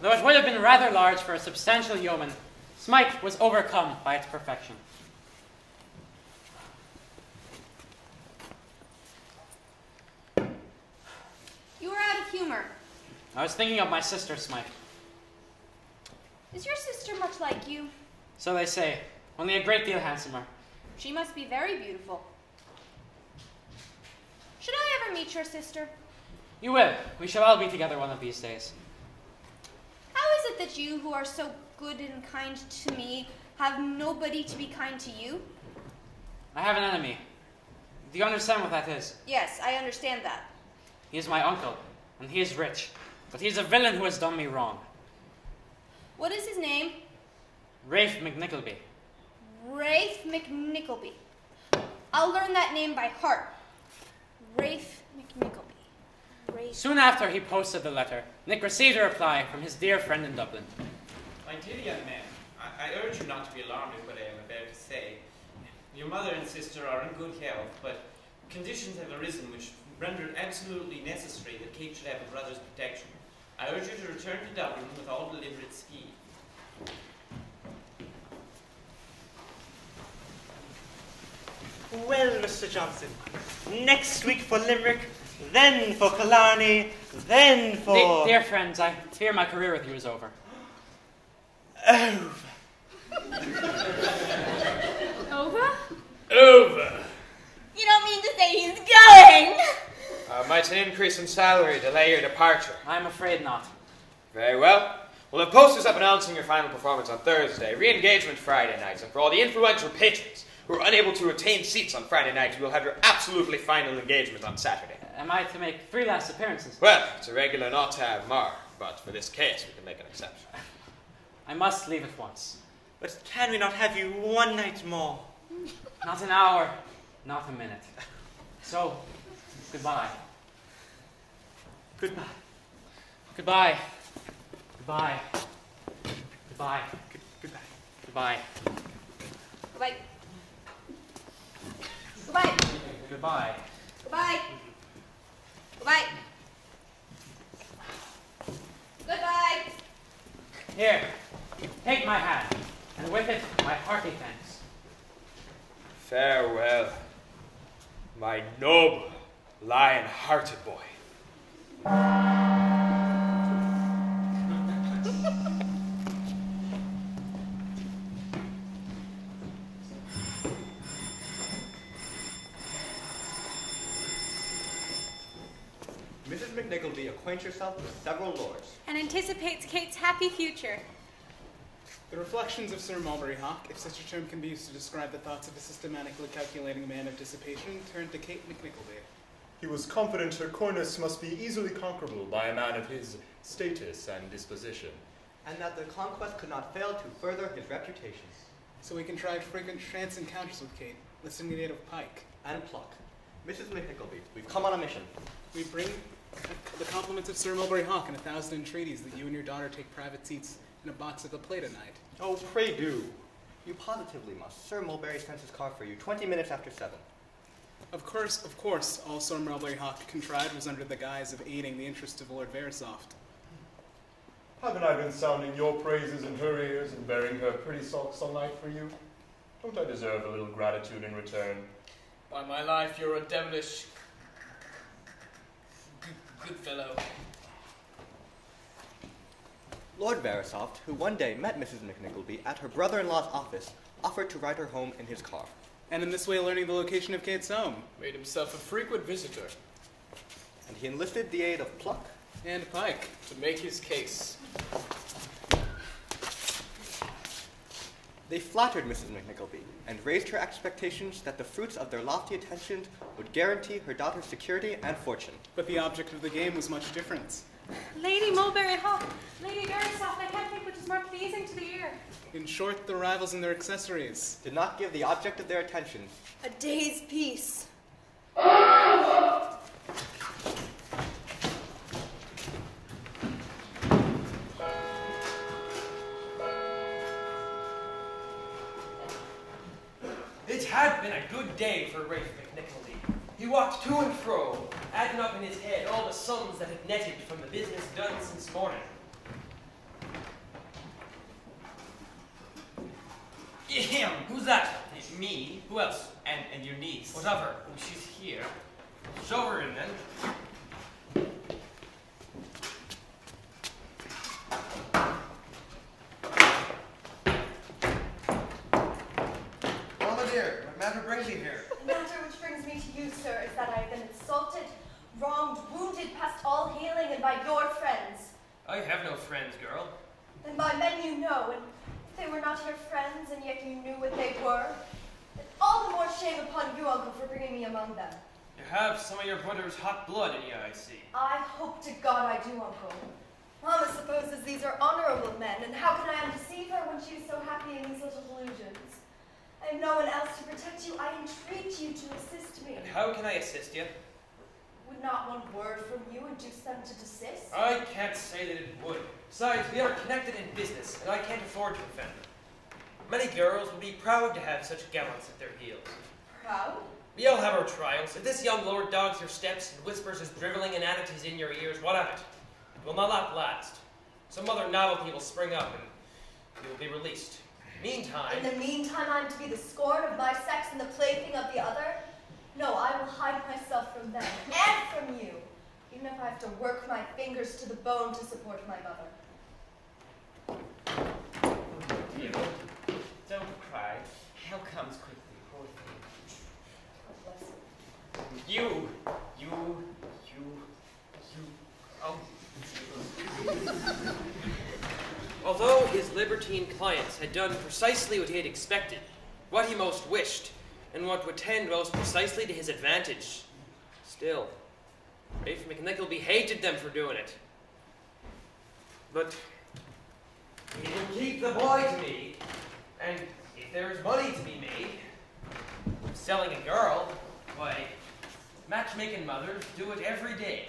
Though it would have been rather large for a substantial yeoman, Smike was overcome by its perfection. You are out of humor. I was thinking of my sister, Smike. Is your sister much like you? So they say, only a great deal handsomer. She must be very beautiful. Should I ever meet your sister? You will. We shall all be together one of these days. How is it that you, who are so good and kind to me, have nobody to be kind to you? I have an enemy. Do you understand what that is? Yes, I understand that. He is my uncle, and he is rich, but he is a villain who has done me wrong. What is his name? Rafe McNickleby. Rafe McNickleby. I'll learn that name by heart. Rafe McNickleby. Rafe. Soon after he posted the letter, Nick received a reply from his dear friend in Dublin. My dear young man, I urge you not to be alarmed at what I am about to say. Your mother and sister are in good health, but conditions have arisen which render it absolutely necessary that Kate should have a brother's protection. I urge you to return to Dublin with all deliberate speed. Well, Mr. Johnson, next week for Limerick, then for Killarney, then for... Dear friends, I fear my career with you is over. Over. Over? Over. You don't mean to say he's going? Might an increase in salary delay your departure? I'm afraid not. Very well. We'll have posters up announcing your final performance on Thursday, re-engagement Friday nights, and for all the influential patrons who are unable to retain seats on Friday night, you will have your absolutely final engagement on Saturday. Am I to make 3 last appearances? Well, it's irregular not to have more, but for this case we can make an exception. I must leave at once. But can we not have you one night more? Not an hour, not a minute. So, goodbye. Goodbye. Goodbye. Goodbye. Goodbye. Goodbye. Goodbye. Goodbye. Goodbye. Goodbye. Goodbye. Goodbye. Goodbye. Here, take my hand, and with it, my hearty thanks. Farewell, my noble, lion-hearted boy. Mrs. McNickleby acquaints herself with several lords. And anticipates Kate's happy future. The reflections of Sir Mulberry Hawk, if such a term can be used to describe the thoughts of a systematically calculating man of dissipation, turned to Kate McNickleby. He was confident her coyness must be easily conquerable by a man of his status and disposition. And that the conquest could not fail to further his reputation. So we contrived frequent chance encounters with Kate, listening to native pike. And pluck. Mrs. McNickleby, we've come on a mission. We bring the compliments of Sir Mulberry Hawk and 1,000 entreaties that you and your daughter take private seats in a box at the play tonight. Oh, pray do. You positively must. Sir Mulberry sends his car for you 20 minutes after 7. Of course, all Sir Mulberry Hawk contrived was under the guise of aiding the interests of Lord Verissoft. Haven't I been sounding your praises in her ears and bearing her pretty sulks all night for you? Don't I deserve a little gratitude in return? By my life, you're a devilish good fellow. Lord Verissoft, who one day met Mrs. McNickleby at her brother-in-law's office, offered to ride her home in his car. And in this way learning the location of Kate's home. Made himself a frequent visitor. And he enlisted the aid of pluck and pike to make his case. They flattered Mrs. McNickleby and raised her expectations that the fruits of their lofty attentions would guarantee her daughter's security and fortune. But the object of the game was much different. Lady Mulberry Hawk, Lady Verissoft, I can't think which is more pleasing to the ear. In short, the rivals and their accessories did not give the object of their attentions a day's peace. It had been a good day for Rafe McNickleby. He walked to and fro, adding up in his head all the sums that had netted from the business done since morning. Him? Who's that? Me? Who else? And your niece. What of her? She's here. Show her in then. Mama dear, what matter brings you here? The matter which brings me to you, sir, is that I have been insulted, wronged, wounded past all healing, and by your friends. I have no friends, girl. And by men you know, and if they were not your friends, and yet you knew what they were, then all the more shame upon you, uncle, for bringing me among them. You have some of your brother's hot blood in you, I see. I hope to God I do, uncle. Mama supposes these are honorable men, and how can I undeceive her when she is so happy in these little delusions? I have no one else to protect you. I entreat you to assist me. And how can I assist you? Would not one word from you induce them to desist? I can't say that it would. Besides, we are connected in business, and I can't afford to offend them. Many girls would be proud to have such gallants at their heels. Proud? We all have our trials. If this young lord dogs your steps and whispers his driveling inanities in your ears, what of it? It will not last. Some other novelty will spring up, and you will be released. Meantime... In the meantime, I'm to be the scorn of my sex and the plaything of the other? No, I will hide myself from them, and from you, even if I have to work my fingers to the bone to support my mother. Dear, don't cry. Help comes quickly, poor thing. You. Oh. Although his libertine clients had done precisely what he had expected, what he most wished, and what would tend most precisely to his advantage, still, Rafe McNickleby hated them for doing it. But he will keep the boy to me, And if there's money to be made selling a girl, why, matchmaking mothers do it every day.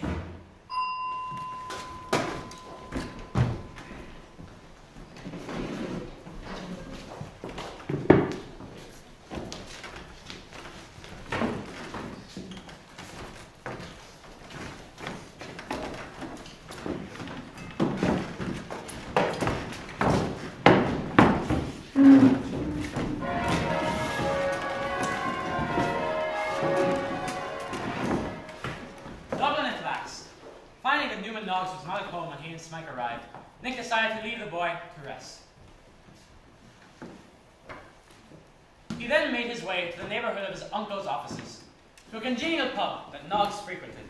Smike arrived, Nick decided to leave the boy to rest. He then made his way to the neighborhood of his uncle's offices, to a congenial pub that Noggs frequented.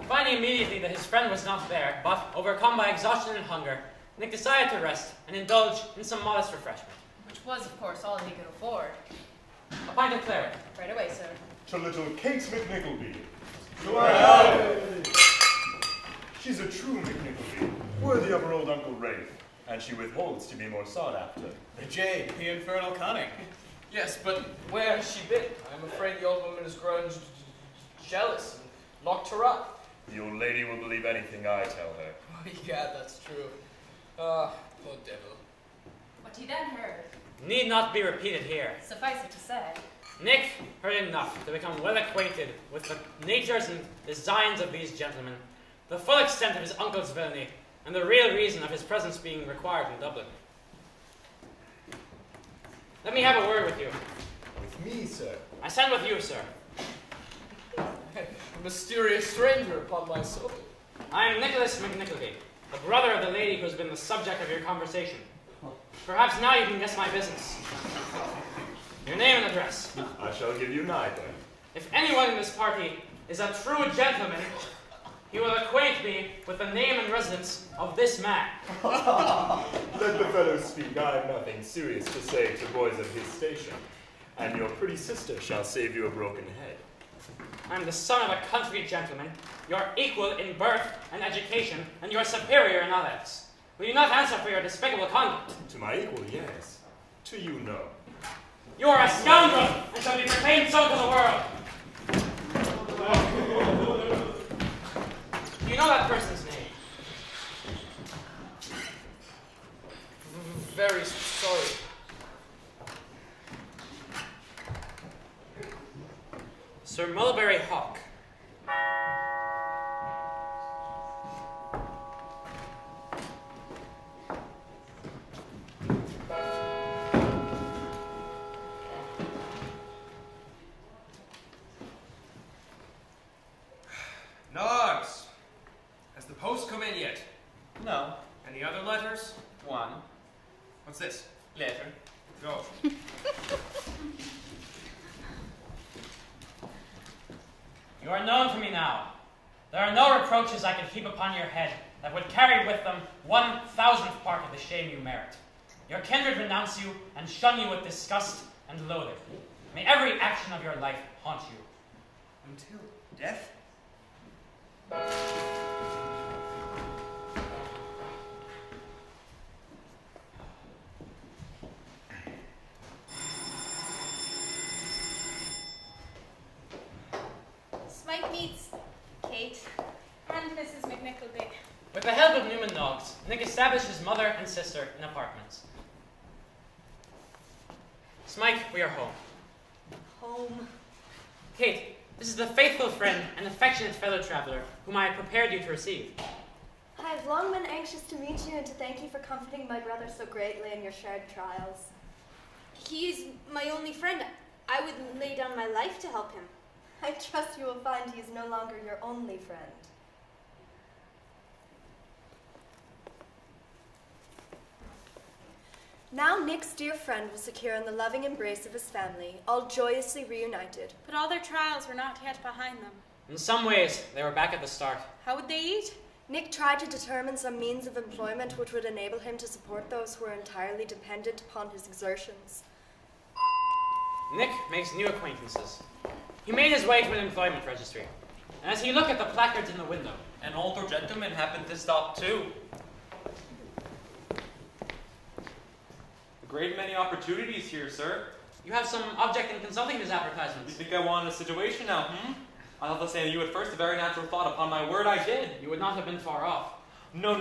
Finding immediately that his friend was not there, but overcome by exhaustion and hunger, Nick decided to rest and indulge in some modest refreshment. Which was, of course, all he could afford. A pint of claret. Right away, sir. To little Kate McNickleby. To our help! She's a true McNickleby, worthy of her old Uncle Rafe, and she withholds to be more sought after. The jade, the infernal cunning. Yes, but where has she been? I'm afraid the old woman has grown jealous and locked her up. The old lady will believe anything I tell her. Oh, yeah, that's true. Ah, poor devil. What he then heard, Need not be repeated here. suffice it to say, Nick heard enough to become well acquainted with the natures and designs of these gentlemen, the full extent of his uncle's villainy, and the real reason of his presence being required in Dublin. Let me have a word with you. With me, sir? I send with you, sir. A mysterious stranger upon my soul. I am Nicholas McNickleby, the brother of the lady who has been the subject of your conversation. Perhaps now you can guess my business. Your name and address. I shall give you neither. If anyone in this party is a true gentleman, he will acquaint me with the name and residence of this man. Let the fellow speak. I have nothing serious to say to boys of his station. And your pretty sister shall save you a broken head. I am the son of a country gentleman, your equal in birth and education, and your superior in others. Will you not answer for your despicable conduct? To my equal, yes. To you, no. You are a scoundrel, and shall be proclaimed so to the world. Do you know that person's name? Very sorry. Sir Mulberry Hawk. Noggs! Has the post come in yet? No. Any other letters? One. What's this? Letter. Go. You are known to me now. There are no reproaches I could heap upon your head that would carry with them 1,000th part of the shame you merit. Your kindred renounce you and shun you with disgust and loathing. May every action of your life haunt you. Until death? Smike meets Kate and Mrs. McNickleby. With the help of Newman Noggs, Nick established his mother and sister in apartments. Smike, we are home. Home. Kate, this is the faithful friend and affectionate fellow traveler whom I have prepared you to receive. I have long been anxious to meet you and to thank you for comforting my brother so greatly in your shared trials. He is my only friend. I would lay down my life to help him. I trust you will find he is no longer your only friend. Now Nick's dear friend was secure in the loving embrace of his family, all joyously reunited. But all their trials were not yet behind them. In some ways, they were back at the start. How would they eat? Nick tried to determine some means of employment which would enable him to support those who were entirely dependent upon his exertions. Nick makes new acquaintances. He made his way to an employment registry, and as he looked at the placards in the window, An older gentleman happened to stop too. A great many opportunities here, sir. You have some object in consulting these You advertisements. think I wanted a situation now, hmm? I thought the same of you at first, a very natural thought. Upon my word, I did. You would not have been far off. No,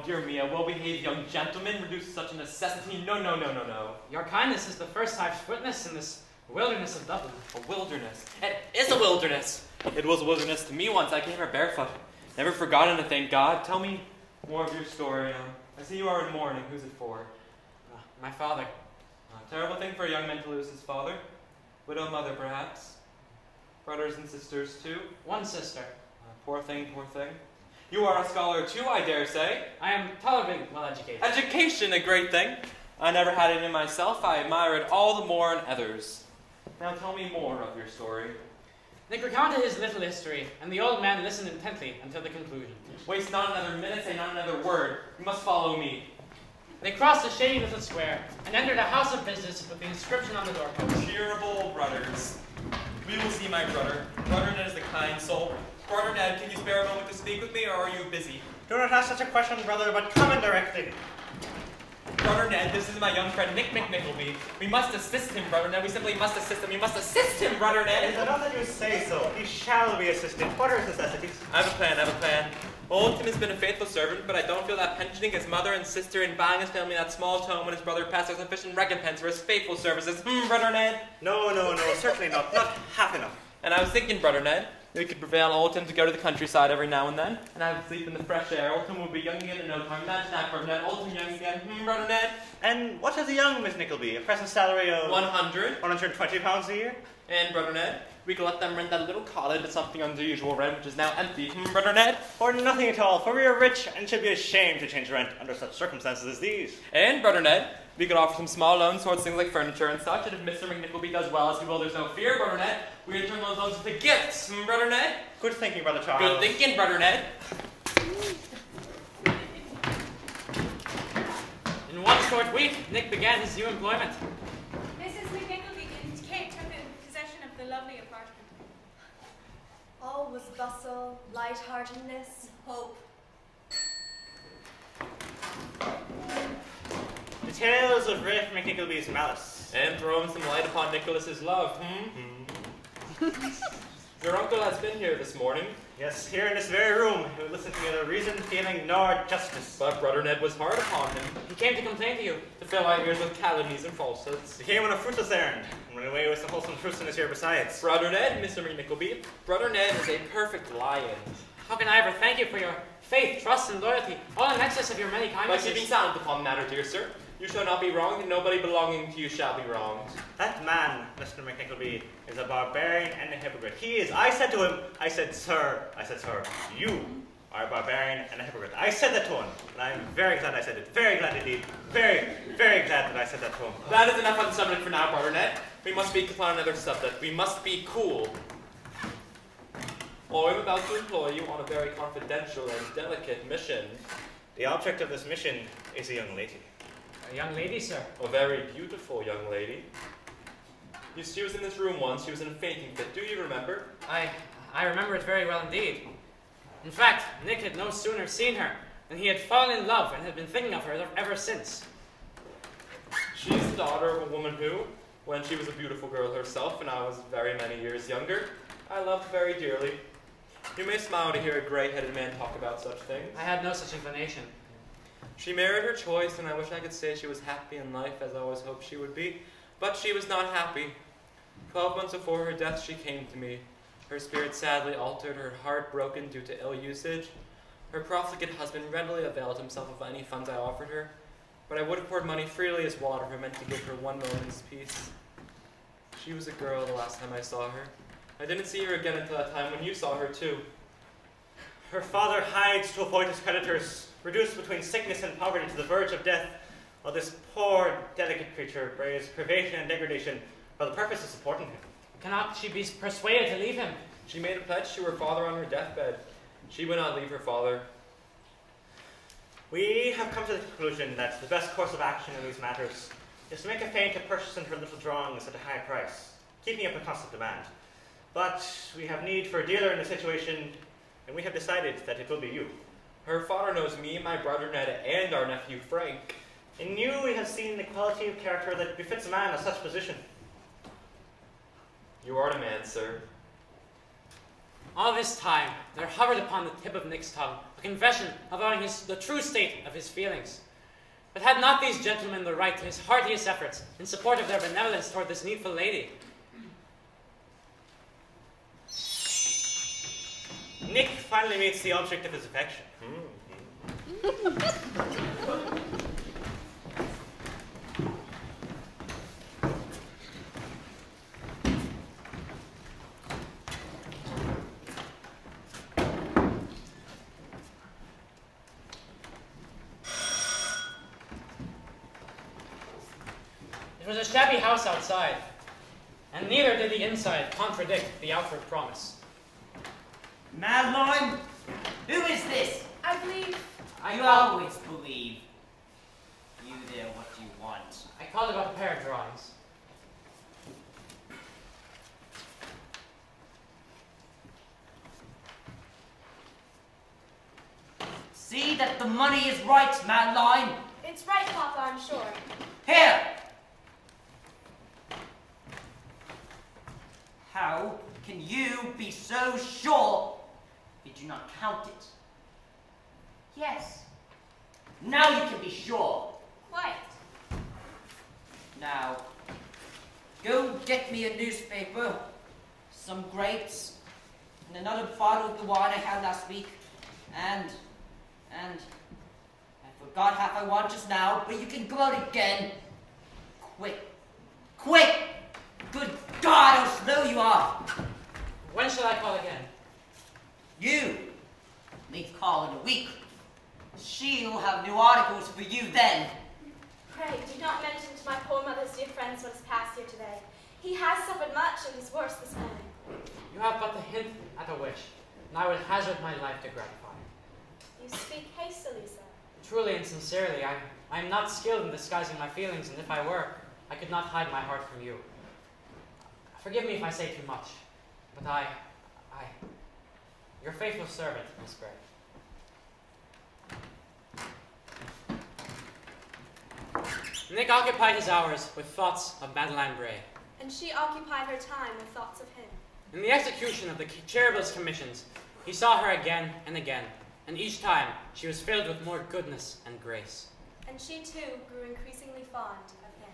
dear me, a well-behaved young gentleman reduced to such a necessity. No. Your kindness is the first I've witnessed in this wilderness of Dublin. A wilderness. It is a wilderness. It was a wilderness to me once. I came here barefoot. Never forgotten it, thank God. Tell me more of your story. I see you are in mourning. Who's it for? My father. A terrible thing for a young man to lose his father. Widow mother, perhaps. Brothers and sisters, too. One sister. Poor thing. You are a scholar, too, I dare say. I am tolerably well educated. Education, a great thing. I never had it in myself. I admire it all the more in others. Now tell me more of your story. Nick recounted his little history, and the old man listened intently until the conclusion. Waste not another minute, say not another word. You must follow me. They crossed a shady little square and entered a house of business with the inscription on the doorpost. Cheerable brothers. We will see my brother. Brother Ned is the kind soul. Brother Ned, can you spare a moment to speak with me, or are you busy? Do not ask such a question, brother, but come in directly. Brother Ned, this is my young friend Nick McNickleby. We must assist him, Brother Ned. We simply must assist him. We must assist him, Brother Ned. It is enough that you say so. He shall be assisted. What are his necessities? I have a plan. Old Tim has been a faithful servant, but I don't feel that pensioning his mother and sister and buying his family that small tome when his brother passed are sufficient recompense for his faithful services. Brother Ned? No, certainly not. Not half enough. And I was thinking, Brother Ned, we could prevail old Tim to go to the countryside every now and then, and have him sleep in the fresh air. Old Tim will be young again in no time. Imagine that, Brother Ned. Old Tim young again. Brother Ned? And what has a young Miss Nickleby? A present salary of... 120 pounds a year? And, Brother Ned, we could let them rent that little cottage at something under the usual rent, which is now empty. Brother Ned? Or nothing at all, for we are rich and should be ashamed to change rent under such circumstances as these. And, Brother Ned, we could offer some small loans towards things like furniture and such, and if Mr. McNickleby does well as he will, there's no fear, Brother Ned. We can turn those loans into gifts, Brother Ned? Good thinking, Brother Charles. Good thinking, Brother Ned. In one short week, Nick began his new employment. Mrs. McNickleby and Kate took possession of the lovely apartment. All was bustle, light-heartedness, hope. The tales of Rafe McNickleby's malice. And throwing some light upon Nicholas's love, Your uncle has been here this morning. Yes, here in this very room. He would listen to neither reason, feeling, nor justice. But Brother Ned was hard upon him. He came to complain to you. To fill our ears with calumnies and falsehoods. He came on a fruitless errand, and went away with some wholesome truths in his ear besides. Brother Ned, Mr. McNickleby, Brother Ned is a perfect lion. How can I ever thank you for your faith, trust, and loyalty, all in excess of your many kindnesses? By keeping silent upon the matter, dear sir. You shall not be wronged, and nobody belonging to you shall be wronged. That man, Mr. McNickleby, is a barbarian and a hypocrite. He is, I said, sir, you are a barbarian and a hypocrite. I said that to him, and I am very glad I said it. Very glad indeed. Very, very glad that I said that to him. That is enough on the subject for now, Brother Ned. We must speak upon another subject. We must be cool. I am about to employ you on a very confidential and delicate mission. The object of this mission is a young lady. A young lady, sir? A very beautiful young lady. She was in this room once. She was in a fainting fit. Do you remember? I remember it very well indeed. In fact, Nick had no sooner seen her than he had fallen in love and had been thinking of her ever since. She's the daughter of a woman who, when she was a beautiful girl herself and I was very many years younger, I loved very dearly. You may smile to hear a gray-headed man talk about such things. I had no such inclination. She married her choice, and I wish I could say she was happy in life as I always hoped she would be, but she was not happy. 12 months before her death, she came to me. Her spirit sadly altered, her heart broken due to ill usage. Her profligate husband readily availed himself of any funds I offered her, but I would have poured money freely as water if I meant to give her one moment's peace. She was a girl the last time I saw her. I didn't see her again until that time when you saw her too. Her father hides to avoid his creditors, reduced between sickness and poverty to the verge of death, while this poor, delicate creature braves privation and degradation for the purpose of supporting him. Cannot she be persuaded to leave him? She made a pledge to her father on her deathbed. She would not leave her father. We have come to the conclusion that the best course of action in these matters is to make a feint of purchasing her little drawings at a high price, keeping up a constant demand. But we have need for a dealer in the situation, and we have decided that it will be you. Her father knows me, my brother Ned, and our nephew Frank. In you we have seen the quality of character that befits a man of such position. You are the man, sir. All this time, there hovered upon the tip of Nick's tongue a confession avowing the true state of his feelings. But had not these gentlemen the right to his heartiest efforts in support of their benevolence toward this needful lady? Nick finally meets the object of his affection. It was a shabby house outside, and neither did the inside contradict the outward promise. Madeline, who is this? I believe... You always believe. You there, what do you want? I called about a pair of drawings. See that the money is right, Madeline. It's right, Papa, I'm sure. Here! How can you be so sure you do not count it? Yes. Now you can be sure. Quiet. Now, go get me a newspaper, some grapes, and another bottle of the wine I had last week, and I forgot half I want just now, but you can go out again. Quick. Quick! Good God, how slow you are! When shall I call again? You need call in a week. She'll have new articles for you then. Pray, do not mention to my poor mother's dear friends what has passed here today. He has suffered much and is worse this morning. You have but to hint at a wish, and I will hazard my life to gratify it. You speak hastily, sir. Truly and sincerely, I am not skilled in disguising my feelings, and if I were, I could not hide my heart from you. Forgive me if I say too much, but your faithful servant, Miss Gray. Nick occupied his hours with thoughts of Madeline Bray. And she occupied her time with thoughts of him. In the execution of the cherubil's commissions, he saw her again, and each time she was filled with more goodness and grace. And she too grew increasingly fond of him.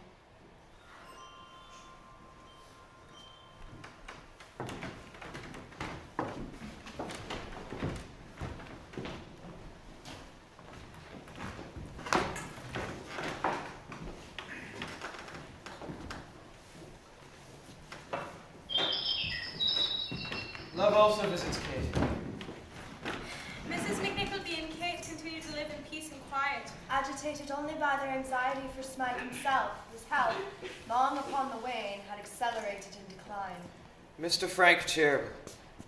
Love also visits Kate. Mrs. McNickleby and Kate continue to live in peace and quiet. Agitated only by their anxiety for Smike himself, whose health, long upon the wane, had accelerated in decline. Mr. Frank Cheeryble,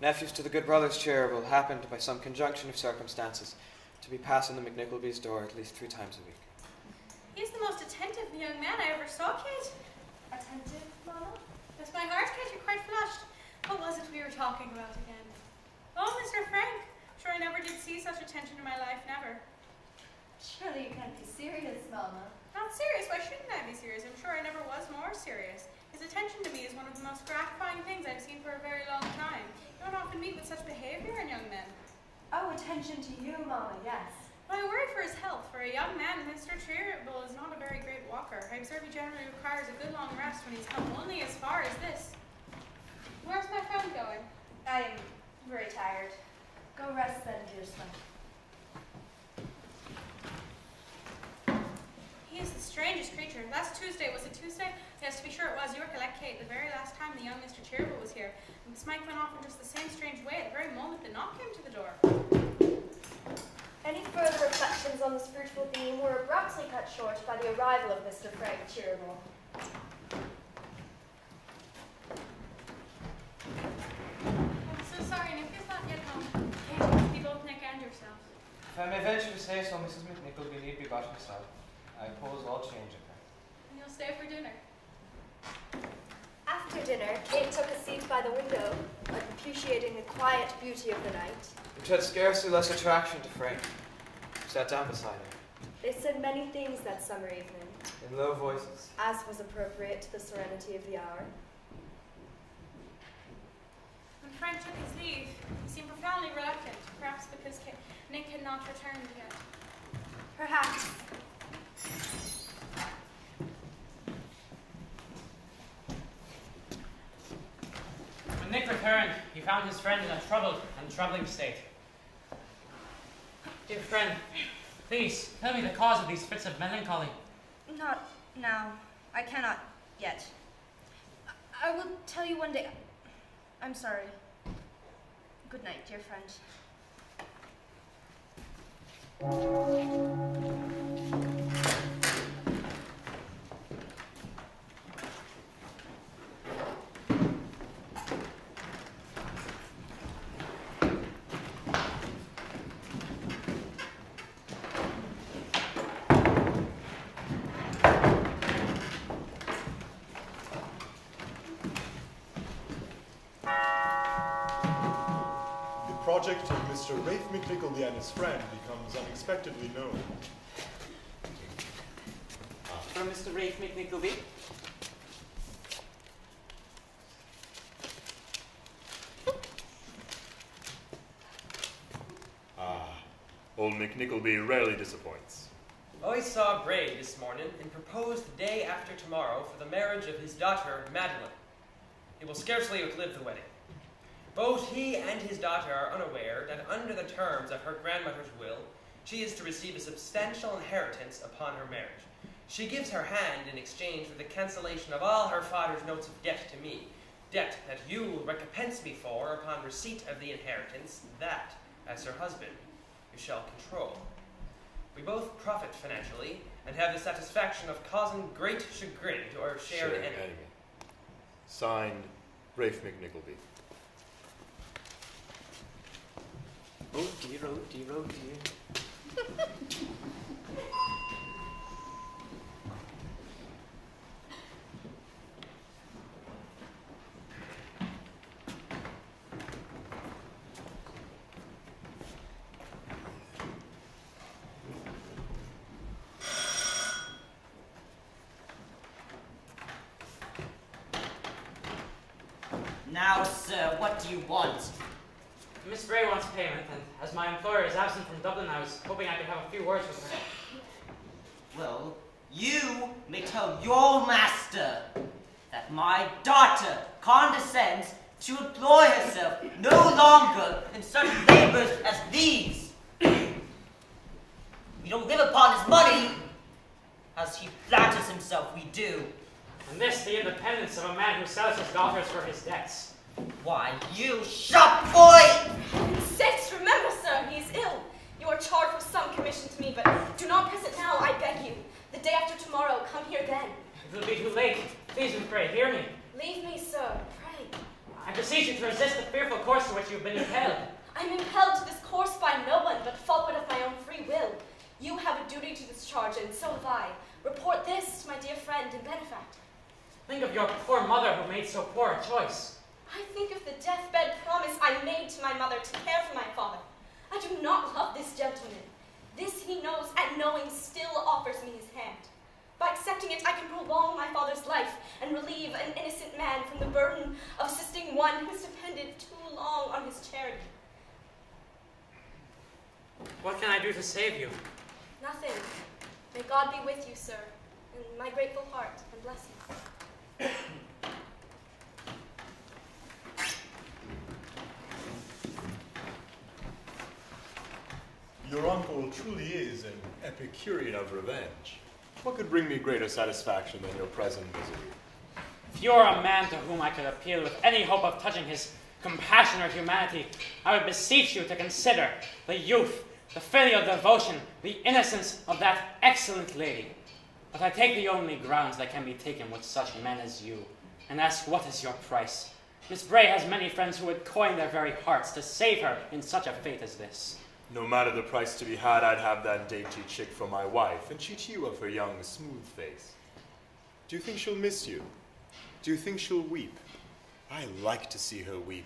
nephews to the good brothers Cheeryble, happened, by some conjunction of circumstances, to be passing the McNickleby's door at least 3 times a week. He's the most attentive young man I ever saw, Kate. Attentive, Mama? Bless my heart, Kate, you're quite flushed. What was it we were talking about again? Oh, Mr. Frank. Sure, I never did see such attention in my life, never. Surely you can't be serious, Mama. Not serious? Why shouldn't I be serious? I'm sure I never was more serious. His attention to me is one of the most gratifying things I've seen for a very long time. You don't often meet with such behavior in young men. Oh, attention to you, Mama, yes. But I worry for his health. For a young man, Mr. Cheeryble is not a very great walker. I observe he generally requires a good long rest when he's come only as far as this. Where's my friend going? I'm very tired. Go rest then, dear son. He is the strangest creature. Last Tuesday, was it Tuesday? Yes, to be sure it was. You recollect, Kate, the very last time the young Mr. Cheeryble was here. And Smike went off in just the same strange way at the very moment the knock came to the door. Any further reflections on this fruitful theme were abruptly cut short by the arrival of Mr. Frank Cheeryble. I'm so sorry, Nick is not yet home. Kate, must be both Nick and yourself. If I may venture to say so, Mrs. McNickleby need be but herself. I oppose all change of her. And you'll stay for dinner. After dinner, Kate took a seat by the window, appreciating the quiet beauty of the night. Which had scarcely less attraction to Frank, who sat down beside her. They said many things that summer evening, In low voices. as was appropriate to the serenity of the hour. When Frank took his leave, he seemed profoundly reluctant, perhaps because Nick had not returned yet. Perhaps. When Nick returned, he found his friend in a troubled and troubling state. Dear friend, please tell me the cause of these fits of melancholy. Not now. I cannot yet. I will tell you one day. I'm sorry. Good night, dear friend. The project of Mr. Rafe McNickleby and his friend becomes unexpectedly known. From Mr. Rafe McNickleby. Old McNickleby rarely disappoints. I saw Bray this morning and proposed the day after tomorrow for the marriage of his daughter, Madeline. He will scarcely outlive the wedding. Both he and his daughter are unaware that under the terms of her grandmother's will, she is to receive a substantial inheritance upon her marriage. She gives her hand in exchange for the cancellation of all her father's notes of debt to me, debt that you will recompense me for upon receipt of the inheritance that, as her husband, you shall control. We both profit financially and have the satisfaction of causing great chagrin to our shared enemy. Signed, Rafe McNickleby. Oh dear, oh dear, oh dear. Now, sir, what do you want? Miss Bray wants payment, and as my employer is absent from Dublin, I was hoping I could have a few words with her. Well, you may tell your master that my daughter condescends to employ herself no longer in such labors as these. We don't live upon his money, as he flatters himself we do. And this, the independence of a man who sells his daughters for his debts. Why, you shop boy! Sakes, remember, sir, he is ill. You are charged with some commission to me, but do not press it now, I beg you. The day after tomorrow, come here then. It will be too late. Please, Miss Bray, hear me. Leave me, sir, pray. I beseech you to resist the fearful course to which you have been impelled. I am impelled to this course by no one, but forward of my own free will. You have a duty to discharge, and so have I. Report this to my dear friend and benefactor. Think of your poor mother who made so poor a choice. I think of the deathbed promise I made to my mother to care for my father. I do not love this gentleman. This he knows, and knowing still offers me his hand. By accepting it, I can prolong my father's life and relieve an innocent man from the burden of assisting one who has depended too long on his charity. What can I do to save you? Nothing. May God be with you, sir, and my grateful heart and blessings. Your uncle truly is an Epicurean of revenge. What could bring me greater satisfaction than your present misery? If you're a man to whom I could appeal with any hope of touching his compassion or humanity, I would beseech you to consider the youth, the filial devotion, the innocence of that excellent lady. But I take the only grounds that can be taken with such men as you, and ask what is your price? Miss Bray has many friends who would coin their very hearts to save her in such a fate as this. No matter the price to be had, I'd have that dainty chick for my wife, and cheat you of her young, smooth face. Do you think she'll miss you? Do you think she'll weep? I like to see her weep.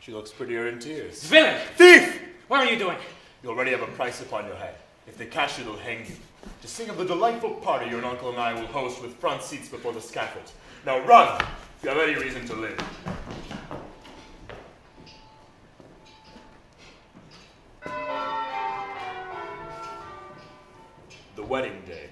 She looks prettier in tears. Villain! Thief! What are you doing? You already have a price upon your head. If they catch you, they'll hang you. To sing of the delightful party your uncle and I will host with front seats before the scaffold. Now run, if you have any reason to live. The wedding day.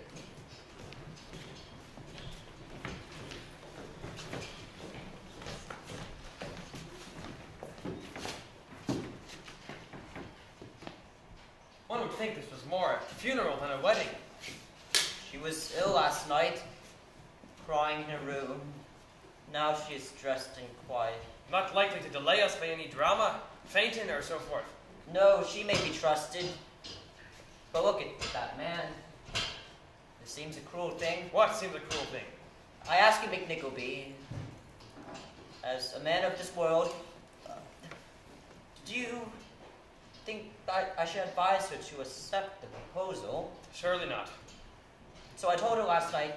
One would think this was more a funeral than a wedding. She was ill last night, crying in her room. Now she is dressed and quiet. Not likely to delay us by any drama, fainting, or so forth. No, she may be trusted. But look at that man. It seems a cruel thing. What seems a cruel thing? I ask you, McNickleby, as a man of this world, do you think I should advise her to accept the proposal? Surely not. So I told her last night,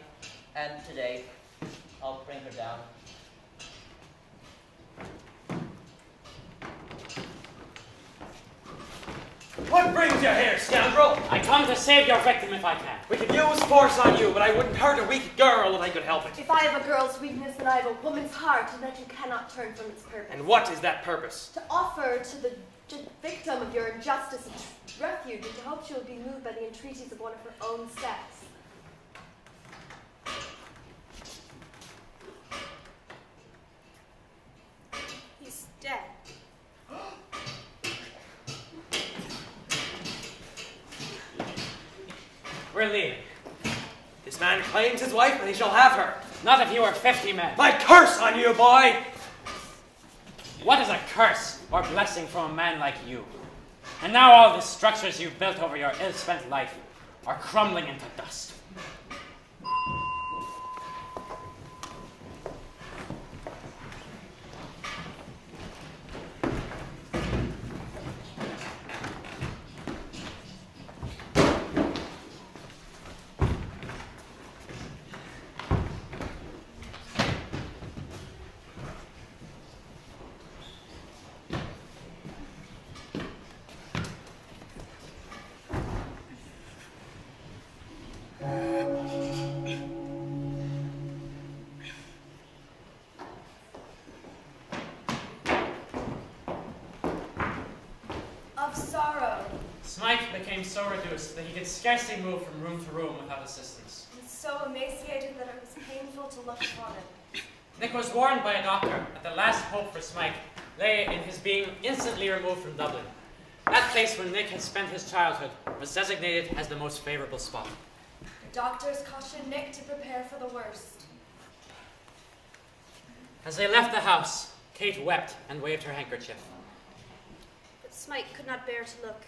and today, I'll bring her down. What brings you here, scoundrel? I come to save your victim if I can. We could use force on you, but I wouldn't hurt a weak girl if I could help it. If I have a girl's weakness, then I have a woman's heart, and that you cannot turn from its purpose. And what is that purpose? To offer to the victim of your injustice a refuge, and to hope she will be moved by the entreaties of one of her own sex. He's dead. We're leaving. This man claims his wife, and he shall have her. Not if you were 50 men. My curse on you, boy! What is a curse or blessing from a man like you? And now all the structures you've built over your ill-spent life are crumbling into dust. Smike became so reduced that he could scarcely move from room to room without assistance. And so emaciated that it was painful to look upon him. Nick was warned by a doctor that the last hope for Smike lay in his being instantly removed from Dublin. That place where Nick had spent his childhood was designated as the most favourable spot. The doctors cautioned Nick to prepare for the worst. As they left the house, Kate wept and waved her handkerchief. But Smike could not bear to look.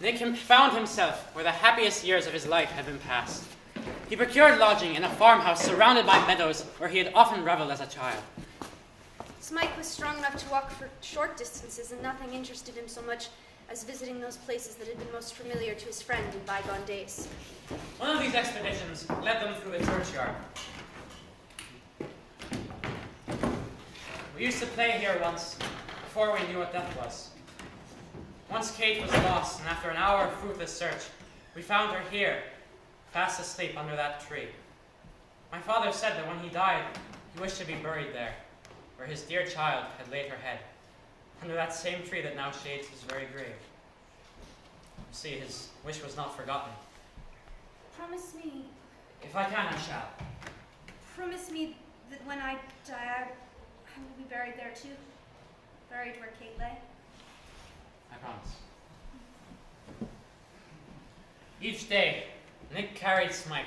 Nick found himself where the happiest years of his life had been passed. He procured lodging in a farmhouse surrounded by meadows where he had often revelled as a child. Smike was strong enough to walk for short distances, and nothing interested him so much as visiting those places that had been most familiar to his friend in bygone days. One of these expeditions led them through a churchyard. We used to play here once, before we knew what death was. Once Kate was lost, and after an hour of fruitless search, we found her here, fast asleep under that tree. My father said that when he died, he wished to be buried there, where his dear child had laid her head, under that same tree that now shades his very grave. You see, his wish was not forgotten. Promise me, If I can, I shall. promise me that when I die, I will be buried there too. Buried where Kate lay. I promise. Each day, Nick carried Smike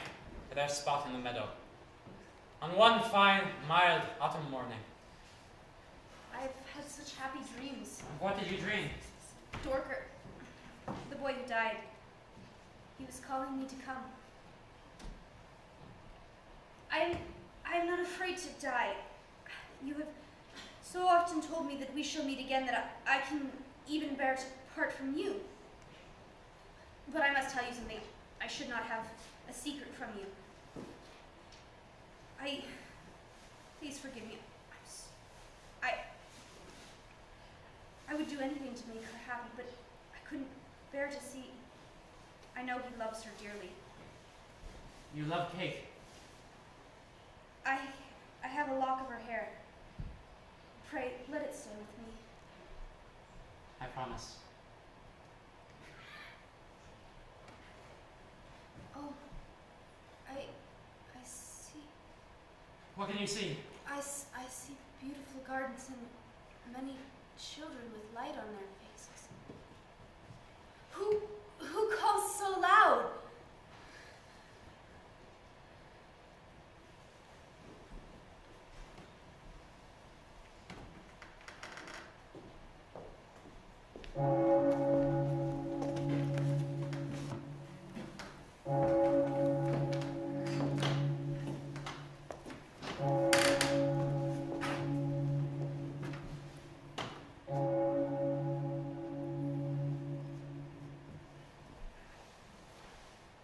to their spot in the meadow. On one fine, mild autumn morning. I've had such happy dreams. What did you dream? Dorker, the boy who died, he was calling me to come. I am not afraid to die. You have so often told me that we shall meet again that I can even bear to part from you. But I must tell you something. I should not have a secret from you. Please forgive me. I would do anything to make her happy, but I couldn't bear to see. I know he loves her dearly. You love Kate. I have a lock of her hair. Pray, let it stay with me. I promise. Oh, I see. What can you see? I see beautiful gardens and many children with light on their faces. Who calls so loud?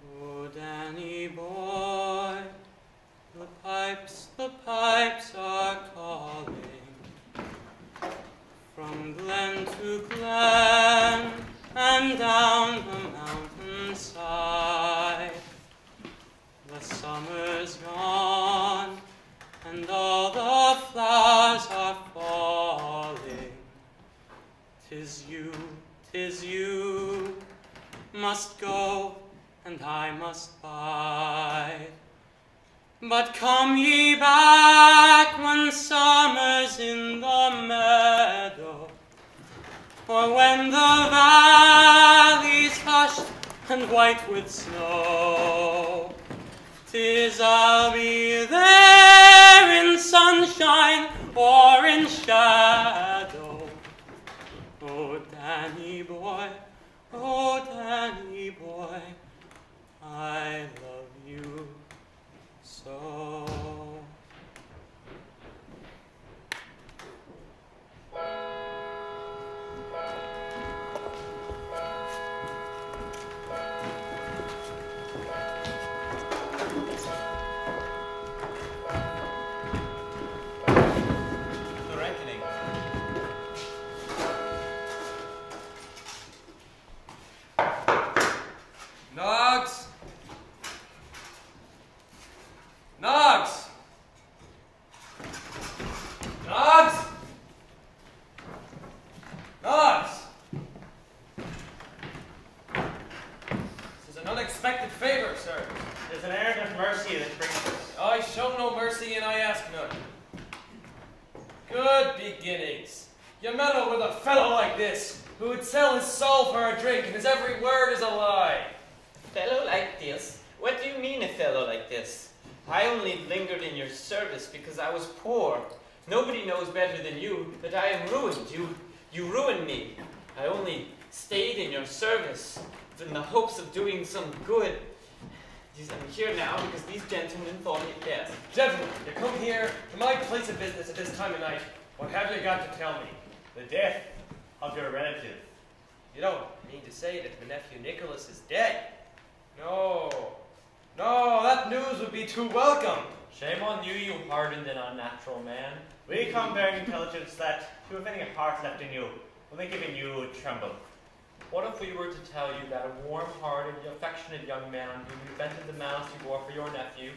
Oh, Danny boy, the pipes are calling from glen to glen and down the mountainside. The summer's gone and all the flowers are falling. 'Tis you, must go and I must bide. But come ye back when summer's in the meadow, or when the valley's hushed and white with snow. 'Tis I'll be there in sunshine or in shadow. Oh, Danny boy, I love you so. The reckoning. Noggs! Noggs! Noggs! Noggs! This is an unexpected favor, sir. It is an errand of mercy that brings us. I show no mercy and I ask none. Good beginnings. You meddle with a fellow like this, who would sell his soul for a drink and his every word is a lie. A fellow like this? What do you mean a fellow like this? I only lingered in your service because I was poor. Nobody knows better than you that I am ruined. You ruined me. I only stayed in your service in the hopes of doing some good. I'm here now because these gentlemen thought it best. Gentlemen, you come here to my place of business at this time of night. What have you got to tell me? The death of your relative. You don't mean to say that my nephew Nicholas is dead? No, that news would be too welcome. Shame on you, you hardened and unnatural man. We come bearing intelligence that, if you have any heart left in you, will make even you tremble. What if we were to tell you that a warm-hearted, affectionate young man who invented the malice you bore for your nephew?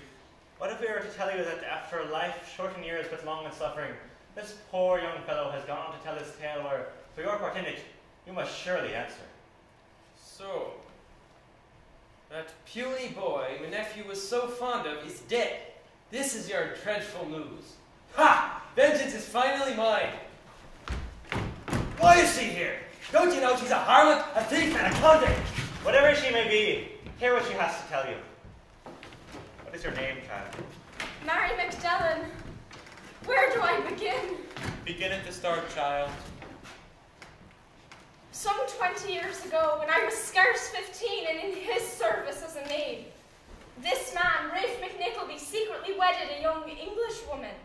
What if we were to tell you that after a life short in years but long in suffering, this poor young fellow has gone on to tell his tale where, for your part in it, you must surely answer. So, that puny boy my nephew was so fond of is dead. This is your dreadful news. Ha! Vengeance is finally mine. Why is she here? Don't you know she's a harlot, a thief, and a convict? Whatever she may be, hear what she has to tell you. What is your name, child? Mary Magdalene. Where do I begin? Begin at the start, child. Some 20 years ago, when I was scarce 15 and in his service as a maid, this man, Rafe McNickleby, secretly wedded a young English woman.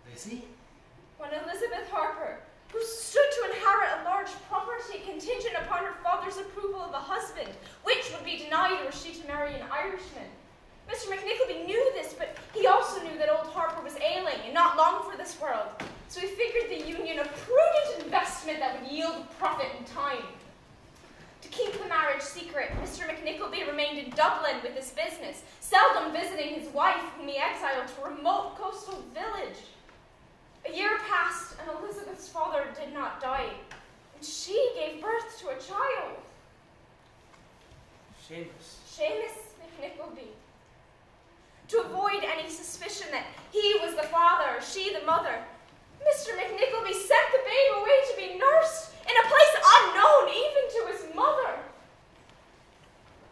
Lizzie? When Elizabeth Harper, who stood to inherit a large property contingent upon her father's approval of a husband, which would be denied were she to marry an Irishman. Mr. McNickleby knew this, but he also knew that old Harper was ailing and not long for this world. So he figured the union a prudent investment that would yield profit in time. keep the marriage secret, Mr. McNickleby remained in Dublin with his business, seldom visiting his wife, whom he exiled to a remote coastal village. A year passed, and Elizabeth's father did not die, and she gave birth to a child. Seamus McNickleby. To avoid any suspicion that he was the father, she the mother, Mr. McNickleby sent the babe away to be nursed in a place unknown even to his mother.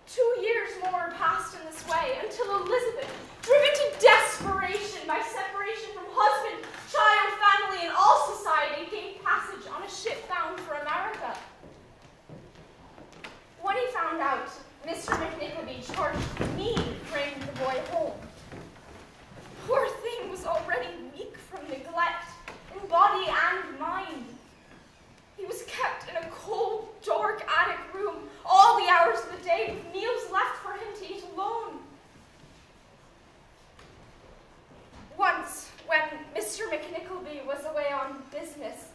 2 years more passed in this way until Elizabeth, driven to desperation by separation from husband, child, family, and all society, gave passage on a ship bound for America. When he found out, Mr. McNickleby charged me bringing the boy home. Poor thing was already weak from neglect, in body and mind. He was kept in a cold, dark attic room all the hours of the day, with meals left for him to eat alone. Once, when Mr. McNickleby was away on business,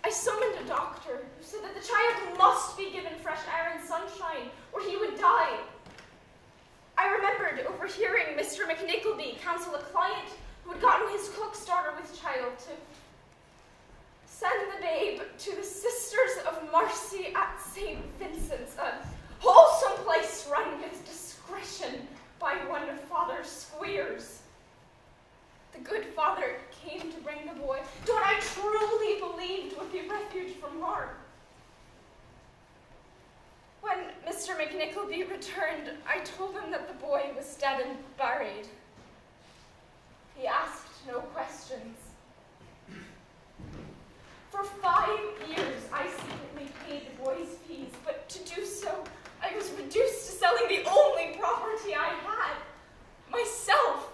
I summoned a doctor who said that the child must be given fresh air and sunshine, or he would die. I remembered overhearing Mr. McNickleby counsel a client who had gotten his cook's daughter with child to send the babe to the Sisters of Mercy at St. Vincent's, a wholesome place run with discretion by one of Father Squeers. The good father came to bring the boy to what I truly believed would be refuge from harm. When Mr. McNickleby returned, I told him that the boy was dead and buried. He asked no questions. For 5 years, I secretly paid the boy's fees, but to do so, I was reduced to selling the only property I had, myself.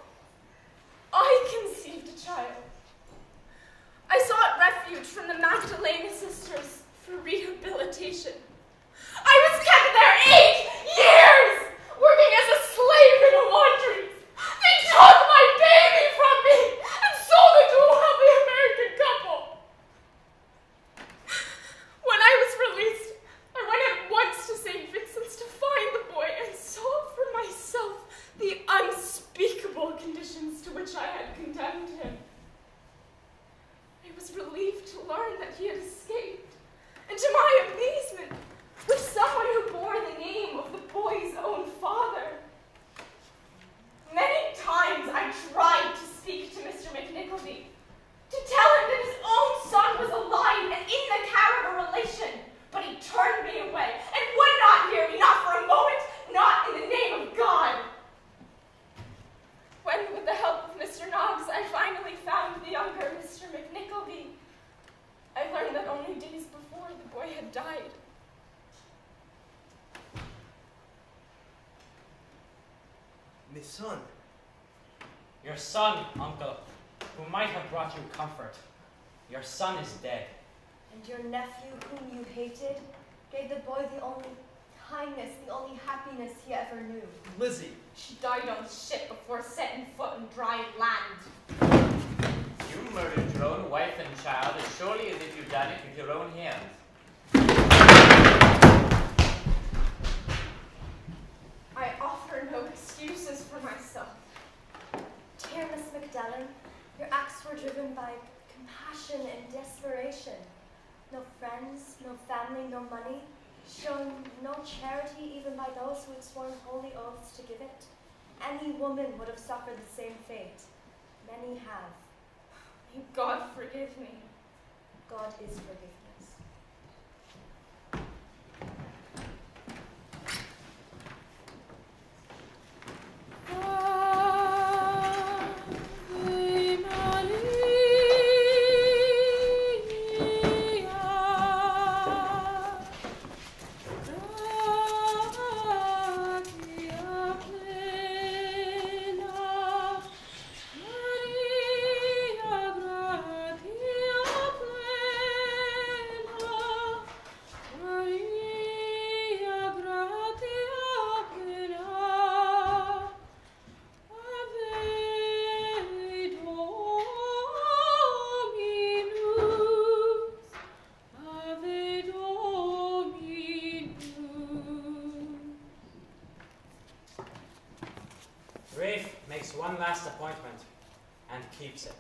I conceived a child. I sought refuge from the Magdalena sisters for rehabilitation. I was kept there 8 years, working as a slave in a laundry. They took my baby from me and sold it to a wealthy American couple. When I was released, I went at once to St. Vincent's to find the boy and saw for myself the unspeakable conditions to which I had condemned him. I was relieved to learn that he had escaped, and to my amazement, with someone who bore the name of the boy's own father. Many times I tried to speak to Mr. McNickleby, to tell him that his own son was alive and in the care of a relation, but he turned me away and would not hear me, not for a moment, not in the name of God. When, with the help of Mr. Knox, I finally found the younger Mr. McNickleby, I learned that only days before the boy had died. My son. Your son, uncle, who might have brought you comfort. Your son is dead. And your nephew, whom you hated, gave the boy the only kindness, the only happiness he ever knew. Lizzie. She died on ship before setting foot on dry land. You murdered your own wife and child as surely as if you'd done it with your own hands. I offer no excuses for myself. Dear Miss McDellin, your acts were driven by compassion and desperation. No friends, no family, no money, shown no charity even by those who had sworn holy oaths to give it. Any woman would have suffered the same fate. Many have. May God forgive me. God is forgiveness. last appointment and keeps it.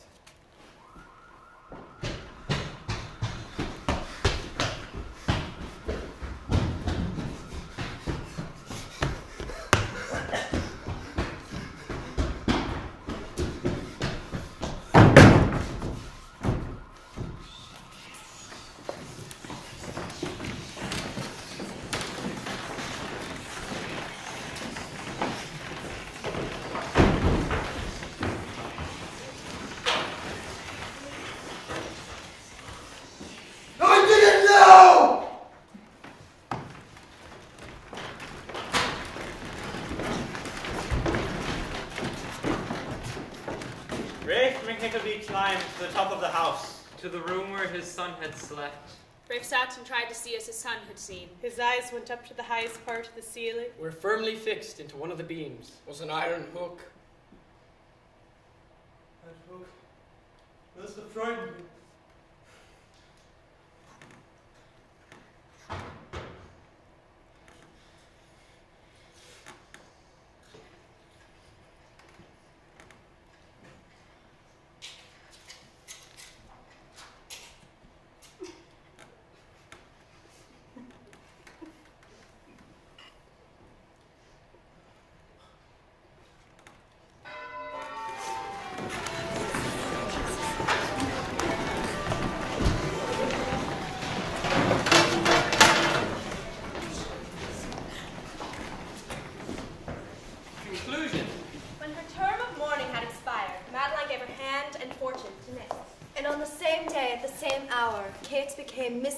McNickleby climbed to the top of the house. To the room where his son had slept. Rafe sat and tried to see as his son had seen. His eyes went up to the highest part of the ceiling. Were firmly fixed into one of the beams was an iron hook. That hook must have frightened me.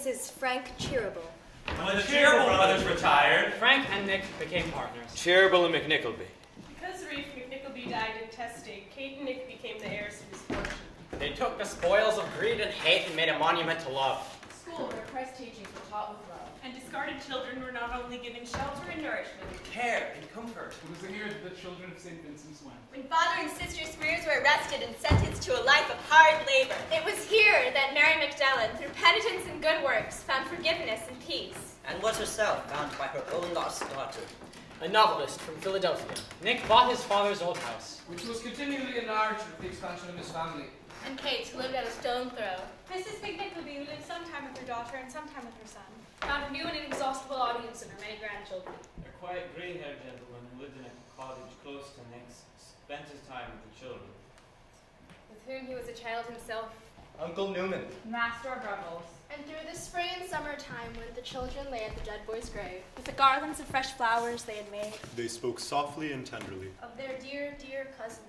Mrs. Frank Cheerable. When the Cheerable brothers retired, Frank and Nick became partners. Cheerable and McNickleby. Because Rafe McNickleby died intestate, Kate and Nick became the heirs to his fortune. They took the spoils of greed and hate and made a monument to love. School where Christ's teachings were taught with love. And discarded children were not only given shelter and nourishment, care and comfort. It was here that the children of St. Vincent's went. When Father and Sister Squeers were arrested and sentenced to a life of hard labor. It was here that Mary Magdalene, through penitence and good works, found forgiveness and peace. And was herself found by her own lost daughter. A novelist from Philadelphia. Nick bought his father's old house, which was continually enlarged with the expansion of his family. And Kate, who lived at a stone throw. Mrs. McNickleby, who lived sometime with her daughter and sometime with her son, found a new and inexhaustible audience in her many grandchildren. A quiet grey-haired gentleman who lived in a cottage close to Nick's spent his time with the children. With whom he was a child himself. Uncle Newman. Master of revels. And through the spring and summer time when the children lay at the dead boy's grave, with the garlands of fresh flowers they had made. They spoke softly and tenderly of their dear, dear cousin.